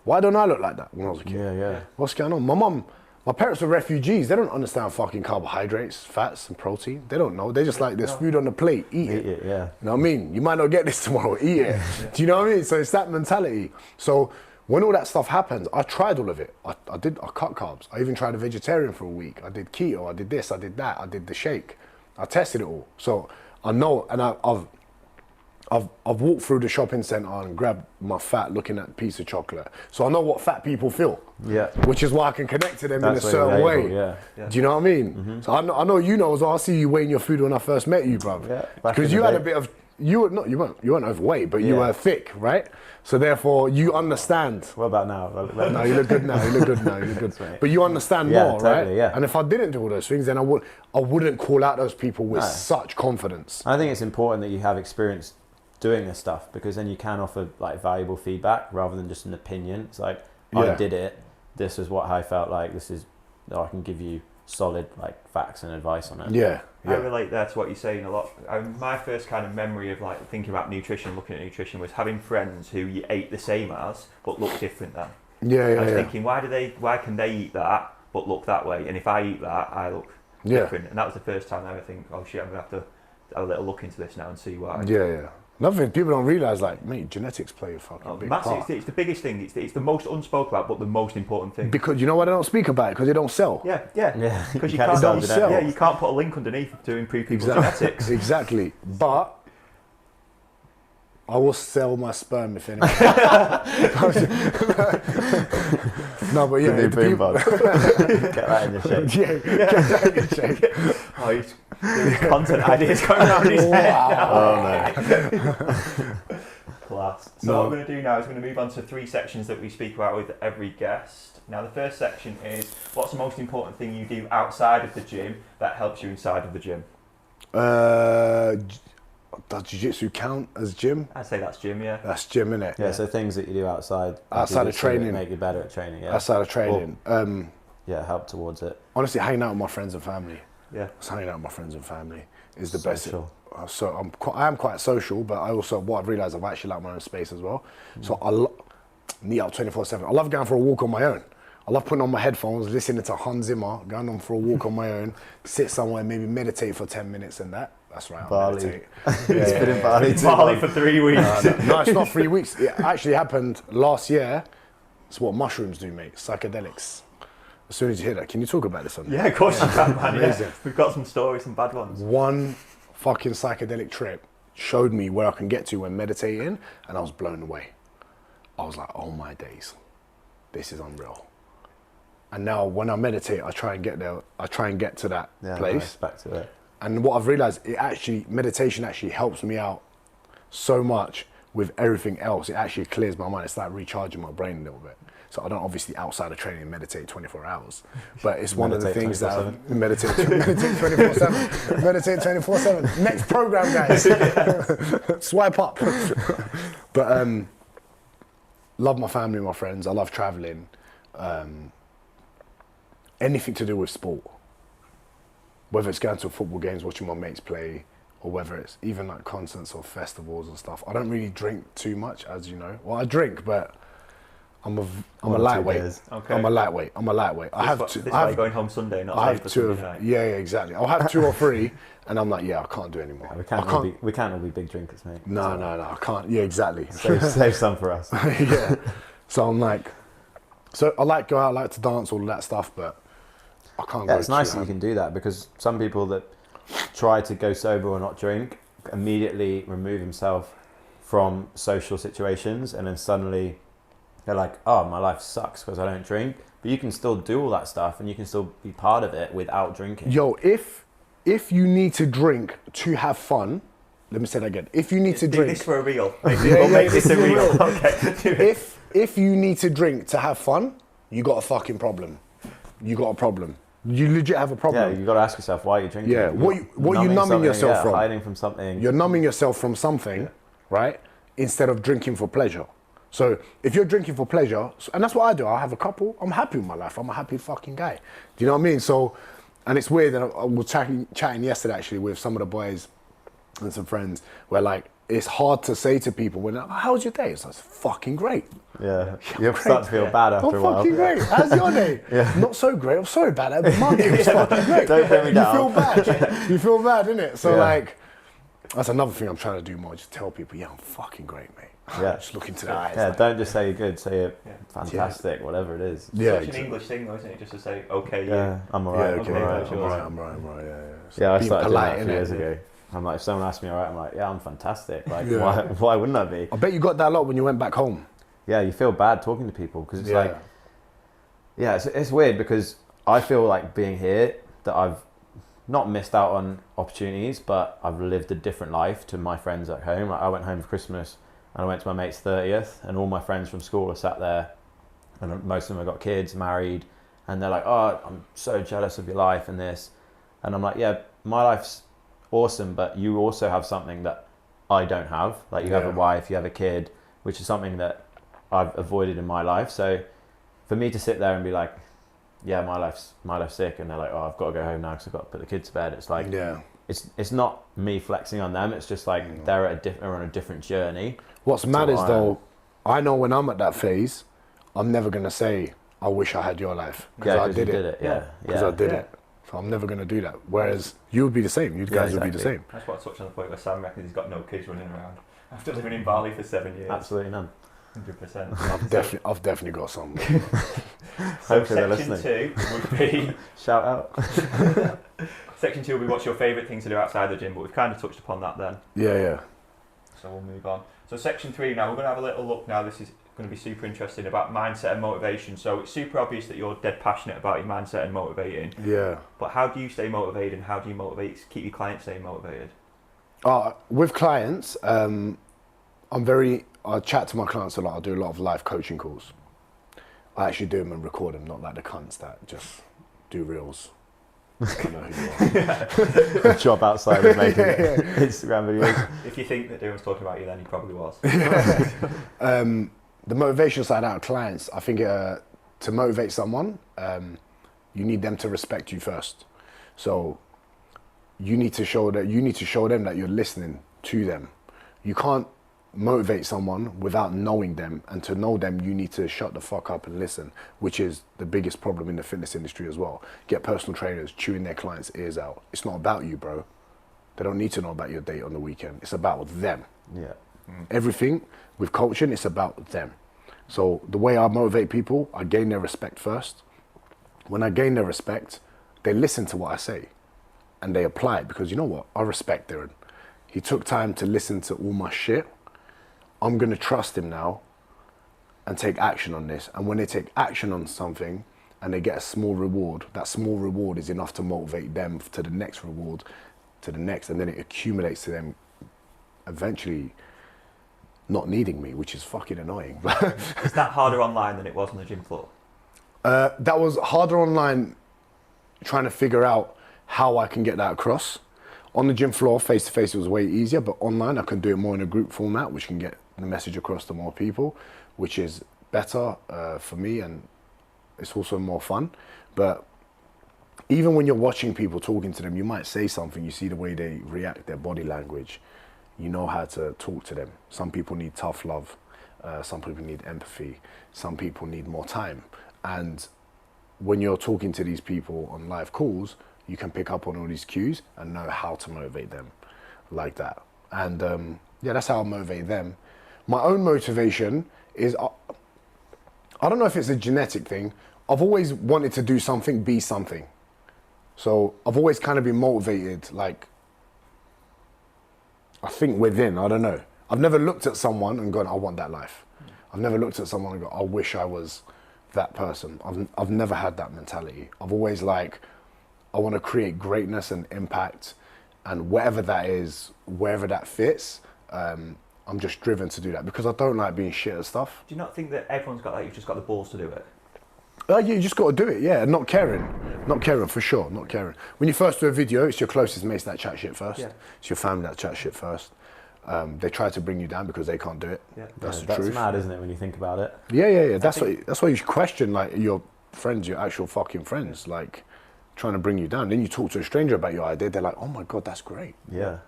Speaker 3: why don't I look like that when I was a kid?
Speaker 2: Yeah.
Speaker 3: What's going on? My parents were refugees. They don't understand fucking carbohydrates, fats, and protein. They don't know. They're just like, there's food on the plate, eat it.
Speaker 2: Yeah.
Speaker 3: You know what I mean? You might not get this tomorrow, eat it. Do you know what I mean? So it's that mentality. So when all that stuff happens, I tried all of it. I cut carbs. I even tried a vegetarian for a week. I did keto, I did this, I did that, I did the shake. I tested it all. So I know, and I've walked through the shopping centre and grabbed my fat looking at a piece of chocolate. So I know what fat people feel. Yeah. Which is why I can connect to them in a certain way. Yeah. Do you know what I mean? Mm-hmm. So I know you know as well. I see you weighing your food when I first met you, bruv. Yeah. Because you had a bit of, you weren't overweight, but you were thick, right? So therefore you understand.
Speaker 2: What about now?
Speaker 3: No, you look good now. You look good. But you understand more, totally, right? Yeah. And if I didn't do all those things, then I wouldn't call out those people with such confidence.
Speaker 2: I think it's important that you have experience doing this stuff, because then you can offer like valuable feedback rather than just an opinion. It's like, I did it, this is what I felt like, I can give you solid like facts and advice on it.
Speaker 3: Yeah.
Speaker 1: I relate there to what you're saying a lot. My first kind of memory of like thinking about nutrition, looking at nutrition, was having friends who you ate the same as but looked different than. I was thinking, why can they eat that but look that way, and if I eat that I look different? And that was the first time I ever think, oh shit, I'm gonna have to have a little look into this now and see why.
Speaker 3: Another thing people don't realise, like, mate, genetics play a fucking big part.
Speaker 1: It's the biggest thing. It's the most unspoken about, but the most important thing.
Speaker 3: Because you know why they don't speak about it? Because they don't sell.
Speaker 1: Yeah. Because you can't sell. Yeah, you can't put a link underneath to improve people's genetics.
Speaker 3: Exactly. But I will sell my sperm if anyone. No, but yeah.
Speaker 2: Get that in your shake.
Speaker 3: Get that in your shake.
Speaker 1: Oh, he's content ideas going around his head.
Speaker 2: Oh, no.
Speaker 1: Class. So what we're going to do now is we're going to move on to 3 sections that we speak about with every guest. Now, the first section is, what's the most important thing you do outside of the gym that helps you inside of the gym?
Speaker 3: Does jiu-jitsu count as gym?
Speaker 1: I'd say that's gym, yeah.
Speaker 3: That's gym, innit?
Speaker 2: Yeah, so things that you do outside
Speaker 3: of training.
Speaker 2: Make you better at training, yeah.
Speaker 3: Outside of training.
Speaker 2: Help towards it.
Speaker 3: Honestly, hanging out with my friends and family.
Speaker 1: Yeah.
Speaker 3: Just hanging out with my friends and family is the best. So I am quite social, but I also, what I've realised, I've actually like my own space as well. So I need out 24/7. I love going for a walk on my own. I love putting on my headphones, listening to Hans Zimmer, going on for a walk on my own, sit somewhere, maybe meditate for 10 minutes and that. That's right, I'll meditate.
Speaker 2: It's been in Bali.
Speaker 1: Bali for 3 weeks.
Speaker 3: No, it's not 3 weeks. It actually happened last year. It's what mushrooms do, mate. Psychedelics. As soon as you hear that, can you talk about this on?
Speaker 1: Yeah, of course you can, man. Yeah. We've got some stories, some bad ones.
Speaker 3: One fucking psychedelic trip showed me where I can get to when meditating, and I was blown away. I was like, oh my days, this is unreal. And now when I meditate, I try and get there. I try and get to that place.
Speaker 2: Back to it.
Speaker 3: And what I've realised, meditation actually helps me out so much with everything else. It actually clears my mind. It's like recharging my brain a little bit. So I don't obviously outside of training meditate 24 hours, but it's one of the things that I meditate 24/7. Meditate 24/7. Next program, guys. Swipe up. But love my family, my friends. I love traveling. Anything to do with sport. Whether it's going to football games, watching my mates play, or whether it's even like concerts or festivals and stuff. I don't really drink too much, as you know. Well, I drink, but I'm a lightweight.
Speaker 1: Okay.
Speaker 3: I'm a lightweight. I have two.
Speaker 1: This is going home Sunday, not
Speaker 3: I have two. Yeah, exactly. I'll have 2 or 3, and I'm like, I can't do anymore.
Speaker 2: We can't all be big drinkers, mate.
Speaker 3: No, I can't. Yeah, exactly.
Speaker 2: Save some for us.
Speaker 3: Yeah. So I'm like, I like go out, I like to dance, all of that stuff, but I can't.
Speaker 2: It's nice that you can do that, because some people that try to go sober or not drink immediately remove themselves from social situations, and then suddenly they're like, oh, my life sucks because I don't drink. But you can still do all that stuff and you can still be part of it without drinking.
Speaker 3: Yo, if you need to drink to have fun, let me say that again. If you need to drink...
Speaker 1: this for a real. Make this a real. Okay.
Speaker 3: If you need to drink to have fun, you got a fucking problem. You got a problem. You legit have a problem.
Speaker 2: Yeah, you got to ask yourself, why are you drinking?
Speaker 3: Yeah, what you numbing yourself from?
Speaker 2: Hiding from something.
Speaker 3: You're numbing yourself from something, right? Instead of drinking for pleasure. So if you're drinking for pleasure, and that's what I do, I have a couple, I'm happy with my life. I'm a happy fucking guy. Do you know what I mean? So And it's weird, and I was chatting yesterday actually with some of the boys and some friends, where like, it's hard to say to people when, how was your day? It's like, it's fucking great.
Speaker 2: Yeah, you start to feel bad after a while.
Speaker 3: Fucking great. How's your day? Not so great. I'm sorry about that, but my day was fucking great.
Speaker 2: Don't put me down.
Speaker 3: You feel bad. You feel bad, innit? So like, that's another thing I'm trying to do more. Just tell people, I'm fucking great, mate.
Speaker 2: Yeah.
Speaker 3: Just look into the eyes.
Speaker 2: Yeah, don't just say you're good. Say you're fantastic, whatever it is.
Speaker 1: Yeah, such an English thing, though, isn't it? Just to say, okay,
Speaker 2: yeah, I'm alright.
Speaker 3: Yeah, okay, I'm right.
Speaker 2: Yeah, I started doing that a few years ago. I'm like, if someone asks me, alright, I'm like, yeah, I'm fantastic. Like, why wouldn't I be?
Speaker 3: I bet you got that a lot when you went back home.
Speaker 2: Yeah, you feel bad talking to people because it's like, it's weird because I feel like being here that I've not missed out on opportunities, but I've lived a different life to my friends at home. Like, I went home for Christmas and I went to my mate's 30th, and all my friends from school are sat there, and most of them have got kids, married, and they're like, oh, I'm so jealous of your life and this. And I'm like, yeah, my life's awesome, but you also have something that I don't have. Like, you have a wife, you have a kid, which is something that I've avoided in my life. So for me to sit there and be like, yeah, my life's sick, and they're like, oh, I've got to go home now because I've got to put the kids to bed. It's like, it's not me flexing on them. It's just like they're on a different journey.
Speaker 3: What's mad is though, I know when I'm at that phase, I'm never gonna say I wish I had your life because I did it. Because I did it. So I'm never going to do that. Whereas you would be the same. You guys would be the same.
Speaker 1: That's what I touched on the point where Sam reckons he's got no kids running around after living in Bali for 7 years.
Speaker 2: Absolutely none.
Speaker 1: 100%.
Speaker 3: I've definitely got some.
Speaker 1: So section 2 would be...
Speaker 2: Shout out.
Speaker 1: Section 2 will be what's your favourite thing to do outside the gym, but we've kind of touched upon that then.
Speaker 3: Yeah.
Speaker 1: So we'll move on. So section 3 now, we're going to have a little look now. This is going to be super interesting about mindset and motivation. So it's super obvious that you're dead passionate about your mindset and motivating.
Speaker 3: Yeah.
Speaker 1: But how do you stay motivated, and how do you keep your clients staying motivated?
Speaker 3: With clients, I chat to my clients a lot. I do a lot of live coaching calls. I actually do them and record them, not like the cunts that just do reels. I know who you are.
Speaker 2: Job outside of making Instagram videos.
Speaker 1: If you think that Diren's talking about you, then he probably was.
Speaker 3: The motivation side out of clients, I think to motivate someone, you need them to respect you first. So you need to show them that you're listening to them. You can't motivate someone without knowing them, and to know them you need to shut the fuck up and listen, which is the biggest problem in the fitness industry as well. Get personal trainers chewing their clients' ears out. It's not about you, bro. They don't need to know about your date on the weekend. It's about them.
Speaker 2: Yeah.
Speaker 3: Everything with coaching, it's about them. So the way I motivate people, I gain their respect first. When I gain their respect, they listen to what I say and they apply it, because you know what? I respect Diren. He took time to listen to all my shit. I'm going to trust him now and take action on this. And when they take action on something and they get a small reward, that small reward is enough to motivate them to the next reward, to the next, and then it accumulates to them eventually not needing me, which is fucking annoying.
Speaker 1: Is that harder online than it was on the gym floor?
Speaker 3: That was harder online, trying to figure out how I can get that across. On the gym floor, face-to-face, it was way easier, but online I can do it more in a group format, which can get the message across to more people, which is better for me, and it's also more fun. But even when you're watching people, talking to them, you might say something, you see the way they react, their body language, you know how to talk to them. Some people need tough love, some people need empathy, some people need more time. And when you're talking to these people on live calls, you can pick up on all these cues and know how to motivate them like that. And that's how I motivate them. My own motivation is, I don't know if it's a genetic thing. I've always wanted to do something, be something. So I've always kind of been motivated, like, I think within, I don't know. I've never looked at someone and gone, I want that life. I've never looked at someone and gone, I wish I was that person. I've never had that mentality. I've always like, I want to create greatness and impact, and whatever that is, wherever that fits, I'm just driven to do that because I don't like being shit at stuff.
Speaker 1: Do you not think that everyone's got that, you've just got the balls to do it?
Speaker 3: You just got to do it, yeah. Not caring for sure, not caring. When you first do a video, it's your closest mates that chat shit first. Yeah. It's your family that chat shit first. They try to bring you down because they can't do it.
Speaker 1: Yeah.
Speaker 3: That's the
Speaker 2: truth.
Speaker 3: truth.
Speaker 2: That's mad, isn't it, when you think about it?
Speaker 3: Yeah. That's why you should question like your friends, your actual fucking friends. Like, trying to bring you down. Then you talk to a stranger about your idea, they're like, oh my God, that's great.
Speaker 2: Yeah.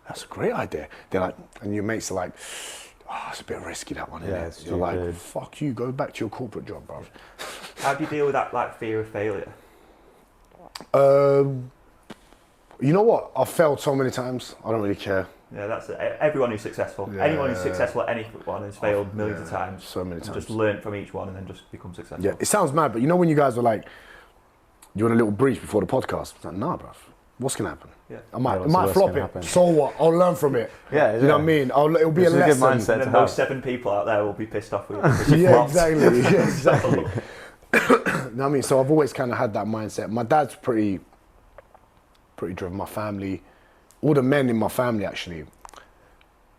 Speaker 3: That's a great idea. They're like, and your mates are like, oh, it's a bit risky, that one, isn't it? You're like, fuck you, go back to your corporate job, bro.
Speaker 1: How do you deal with that, like, fear of failure?
Speaker 3: You know what? I've failed so many times, I don't really care.
Speaker 1: Yeah, that's it. Everyone who's successful. Yeah. Anyone who's successful at anyone has failed millions of times.
Speaker 3: So many times.
Speaker 1: Just learn from each one and then just become successful.
Speaker 3: Yeah, it sounds mad, but you know when you guys were like, you want a little brief before the podcast? It's like, nah, bruv. What's going to happen?
Speaker 1: Yeah.
Speaker 3: I might flop it. Happen? So what? I'll learn from it.
Speaker 2: Yeah.
Speaker 3: You know what I mean? It'll be a lesson.
Speaker 2: Good mindset.
Speaker 1: And then those 7 people out there will be pissed off with you.
Speaker 3: Yeah, exactly. Yeah, exactly. You know what I mean? So I've always kind of had that mindset. My dad's pretty driven. My family, all the men in my family actually,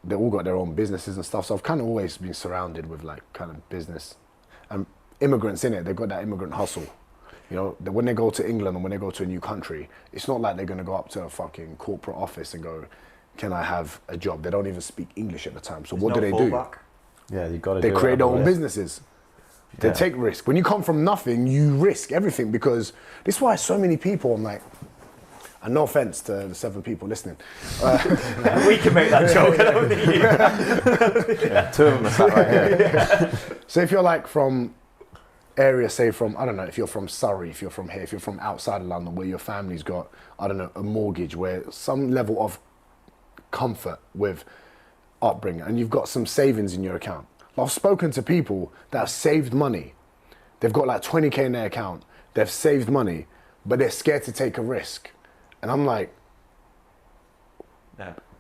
Speaker 3: they all got their own businesses and stuff. So I've kind of always been surrounded with like kind of business and immigrants in it. They've got that immigrant hustle. You know, when they go to England and when they go to a new country, it's not like they're going to go up to a fucking corporate office and go, can I have a job? They don't even speak English at the time. So what do they do?
Speaker 2: Yeah, you got to.
Speaker 3: They create their own businesses. They take risk. When you come from nothing, you risk everything, because this is why so many people, I'm like, and no offense to the 7 people listening.
Speaker 1: We can make that joke, I don't think you.
Speaker 2: Yeah, 2 of them are sat right here.
Speaker 3: Yeah. So if you're like from area, say from, I don't know, if you're from Surrey, if you're from here, if you're from outside of London where your family's got, I don't know, a mortgage, where some level of comfort with upbringing, and you've got some savings in your account. I've spoken to people that have saved money. They've got like 20K in their account. They've saved money, but they're scared to take a risk. And I'm like,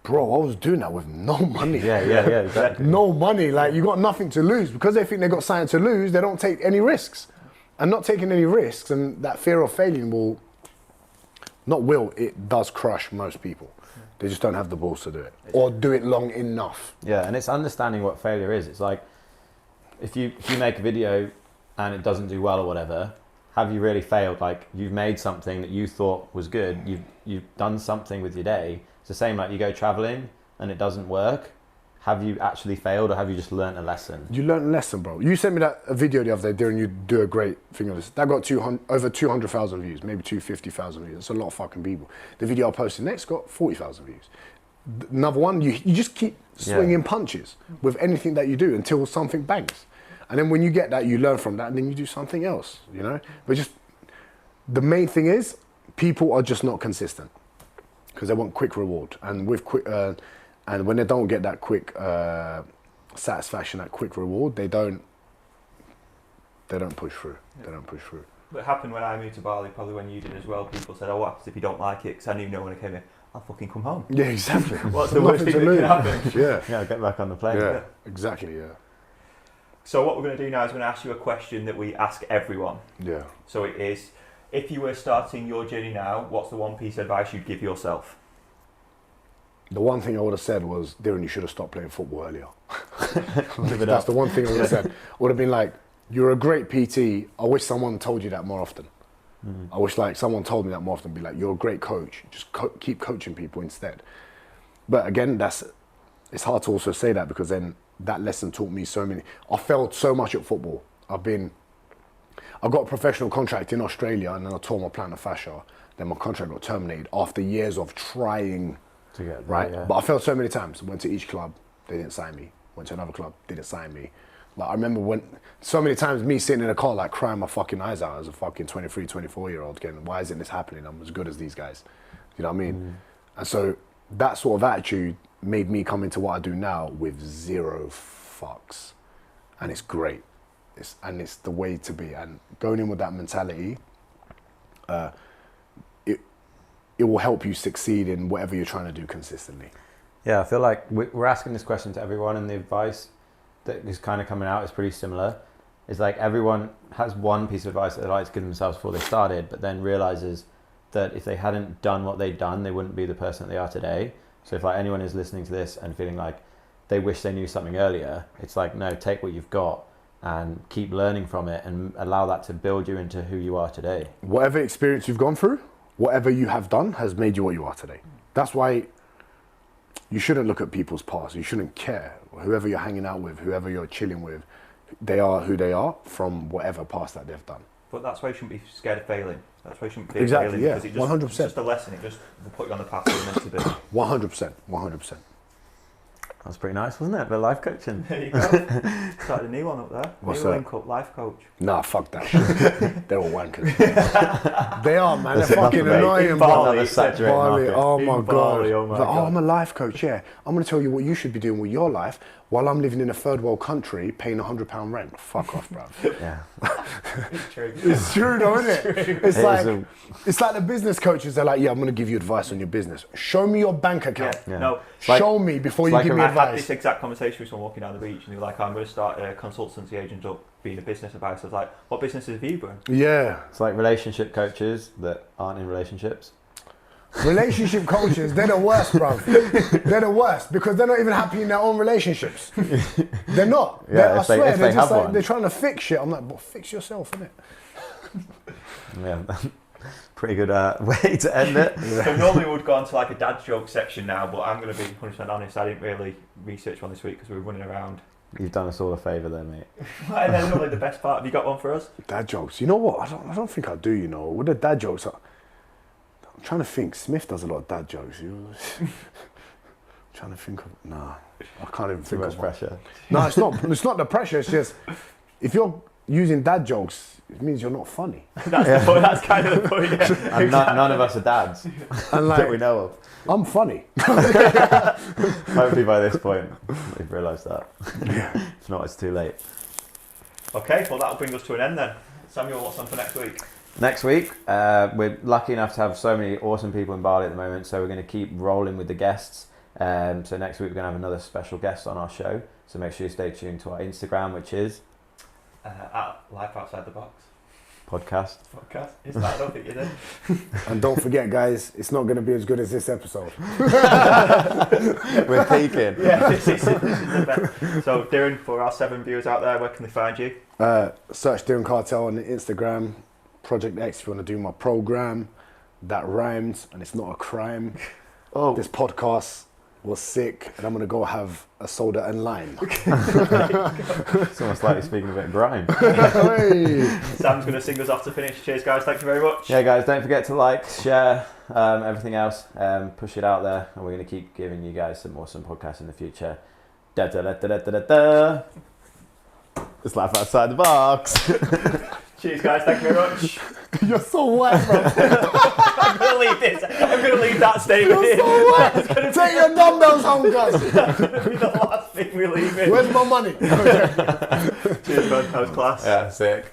Speaker 3: bro, I was doing that with no money.
Speaker 2: Yeah, exactly.
Speaker 3: No money, like you got nothing to lose. Because they think they got something to lose, they don't take any risks. And not taking any risks, and that fear of failing it does crush most people. They just don't have the balls to do it, or do it long enough.
Speaker 2: Yeah, and it's understanding what failure is. It's like, if you make a video and it doesn't do well or whatever, have you really failed? Like, you've made something that you thought was good, you've done something with your day. It's the same, like you go traveling and it doesn't work. Have you actually failed, or have you just learned a lesson?
Speaker 3: You learned a lesson, bro. You sent me a video the other day, Diren, you do a great thing of this. That got over 200,000 views, maybe 250,000 views. That's a lot of fucking people. The video I posted next got 40,000 views. Another one, you just keep swinging punches with anything that you do until something bangs. And then when you get that, you learn from that, and then you do something else, you know? But just, the main thing is, people are just not consistent because they want quick reward. And with and when they don't get that quick satisfaction, that quick reward, they don't push through. Yeah. They don't push through.
Speaker 1: It happened when I moved to Bali, probably when you did as well. People said, oh, what happens if you don't like it? Because I didn't even know when I came here, I'll fucking come home.
Speaker 3: Yeah, exactly.
Speaker 1: What's the worst thing that can happen?
Speaker 2: Yeah, get back on the plane.
Speaker 3: Yeah, exactly, yeah.
Speaker 1: So what we're going to do now is we're going to ask you a question that we ask everyone.
Speaker 3: Yeah.
Speaker 1: So it is, if you were starting your journey now, what's the one piece of advice you'd give yourself?
Speaker 3: The one thing I would have said was, Diren, you should have stopped playing football earlier. That's the one thing I would have said. I would have been like, you're a great PT. I wish someone told you that more often. I wish like someone told me that more often. Be like, you're a great coach. Just keep coaching people instead. But again, it's hard to also say that, because then that lesson taught me so many. I failed so much at football. I got a professional contract in Australia, and then I tore my plantar fascia. Then my contract got terminated after years of trying.
Speaker 2: To get there,
Speaker 3: right,
Speaker 2: yeah.
Speaker 3: But I failed so many times. Went to each club, they didn't sign me. Went to another club, didn't sign me. Like, I remember so many times me sitting in a car, like crying my fucking eyes out as a fucking 23, 24-year-old, going, why isn't this happening? I'm as good as these guys. You know what I mean? And so that sort of attitude made me come into what I do now with zero fucks. And it's great. It's the way to be. And going in with that mentality, it will help you succeed in whatever you're trying to do consistently.
Speaker 2: Yeah, I feel like we're asking this question to everyone, and the advice that is kind of coming out is pretty similar. It's like everyone has one piece of advice that they like to give themselves before they started, but then realizes that if they hadn't done what they'd done, they wouldn't be the person that they are today. So if like anyone is listening to this and feeling like they wish they knew something earlier, it's like, no, take what you've got and keep learning from it and allow that to build you into who you are today.
Speaker 3: Whatever experience you've gone through, whatever you have done has made you what you are today. That's why you shouldn't look at people's past. You shouldn't care. Whoever you're hanging out with, whoever you're chilling with, they are who they are from whatever past that they've done.
Speaker 1: But that's why you shouldn't be scared of failing. That's why you shouldn't be
Speaker 3: Exactly,
Speaker 1: failing.
Speaker 3: yeah,
Speaker 1: Because
Speaker 3: 100%.
Speaker 1: it's just a lesson. It just will put you on the path where you're meant to be.
Speaker 3: 100%.
Speaker 2: That was pretty nice, wasn't it? The life coaching.
Speaker 1: There you go. Started a new one up there.
Speaker 3: What's
Speaker 1: new
Speaker 3: that?
Speaker 1: link up, life coach.
Speaker 3: Nah, fuck that shit. They're all wankers. They are, man. They're fucking annoying,
Speaker 2: Another saturated
Speaker 3: Bali,
Speaker 2: market.
Speaker 3: oh my
Speaker 1: Bali,
Speaker 3: god.
Speaker 1: oh my
Speaker 3: Like,
Speaker 1: God.
Speaker 3: I'm a life coach, yeah. I'm going to tell you what you should be doing with your life while I'm living in a third world country paying £100 rent. Fuck off, bro.
Speaker 2: Yeah.
Speaker 1: It's true.
Speaker 3: It's true though, isn't it? It's
Speaker 2: It
Speaker 3: like
Speaker 2: is
Speaker 3: it's like the business coaches. They're like, yeah, I'm going to give you advice on your business. Show me your bank account.
Speaker 1: Yeah. No.
Speaker 2: like-
Speaker 3: Show me before you
Speaker 2: like
Speaker 3: give me
Speaker 1: I had
Speaker 3: advice.
Speaker 1: this exact conversation with someone walking down the beach, and they were like, "I'm going to start a consultancy agent up, being a business advisor." I was like, "What businesses have you run?"
Speaker 3: Yeah.
Speaker 2: It's like relationship coaches that aren't in relationships.
Speaker 3: Relationship coaches, they're the worst, bro. They're the worst because they're not even happy in their own relationships. They're not.
Speaker 2: Yeah,
Speaker 3: I swear,
Speaker 2: if
Speaker 3: they're
Speaker 2: they
Speaker 3: just
Speaker 2: have
Speaker 3: like,
Speaker 2: one.
Speaker 3: they're trying to fix shit. I'm like, but fix yourself, innit?
Speaker 2: Yeah. Pretty good way to end it.
Speaker 1: So normally we'd go on to like a dad joke section now, but I'm going to be 100% honest. I didn't really research one this week because we were running around.
Speaker 2: You've done us all a favour there, mate.
Speaker 1: And then normally the best part. Have you got one for us?
Speaker 3: Dad jokes. You know what? I don't think I do, you know. With the dad jokes, I'm trying to think. Smith does a lot of dad jokes. You know? I'm trying to think of... Nah, I can't even
Speaker 2: Too
Speaker 3: think
Speaker 2: much
Speaker 3: of one.
Speaker 2: pressure.
Speaker 3: No, it's not. It's not the pressure. It's just if you're using dad jokes, it means you're not funny.
Speaker 1: That's the point. That's kind of the point. Yeah.
Speaker 2: And none of us are dads
Speaker 3: And
Speaker 2: that we
Speaker 3: like,
Speaker 2: know of.
Speaker 3: I'm funny.
Speaker 2: Hopefully by this point we've realised that. If not, it's too late.
Speaker 1: Okay, well that'll bring us to an end then. Samuel, what's on for next week?
Speaker 2: Next week, we're lucky enough to have so many awesome people in Bali at the moment, so we're going to keep rolling with the guests. So next week we're going to have another special guest on our show, so make sure you stay tuned to our Instagram, which is
Speaker 1: At Life Outside the Box
Speaker 2: podcast.
Speaker 1: podcast. Is that? I don't think you did.
Speaker 3: And don't forget, guys, it's not going to be as good as this episode.
Speaker 2: We're peaking.
Speaker 1: Yeah, this is the best. So Diren, for our 7 viewers out there, where can they find you?
Speaker 3: Search Diren Kartal on Instagram. Project X if you want to do my program. That rhymes and it's not a crime.
Speaker 2: Oh,
Speaker 3: This podcast was sick and I'm going to go have a soda and lime.
Speaker 2: it's almost like you're speaking a bit of grime.
Speaker 3: Hey.
Speaker 1: Sam's going to sing us off to finish. Cheers, guys. Thank you very much.
Speaker 2: Yeah, guys, don't forget to like, share, everything else. Push it out there, and we're going to keep giving you guys some awesome podcasts in the future. Da da da da da da da. It's Life Outside the Box.
Speaker 1: Cheers, guys. Thank you very much.
Speaker 3: You're so wet, bro.
Speaker 1: I'm going to leave this. I'm going to leave that statement
Speaker 3: You're
Speaker 1: in.
Speaker 3: so wet. Take your dumbbells home, guys.
Speaker 1: That's going to be the last thing we leave in.
Speaker 3: Where's my money?
Speaker 1: Cheers, bud. That was class.
Speaker 2: Yeah, sick.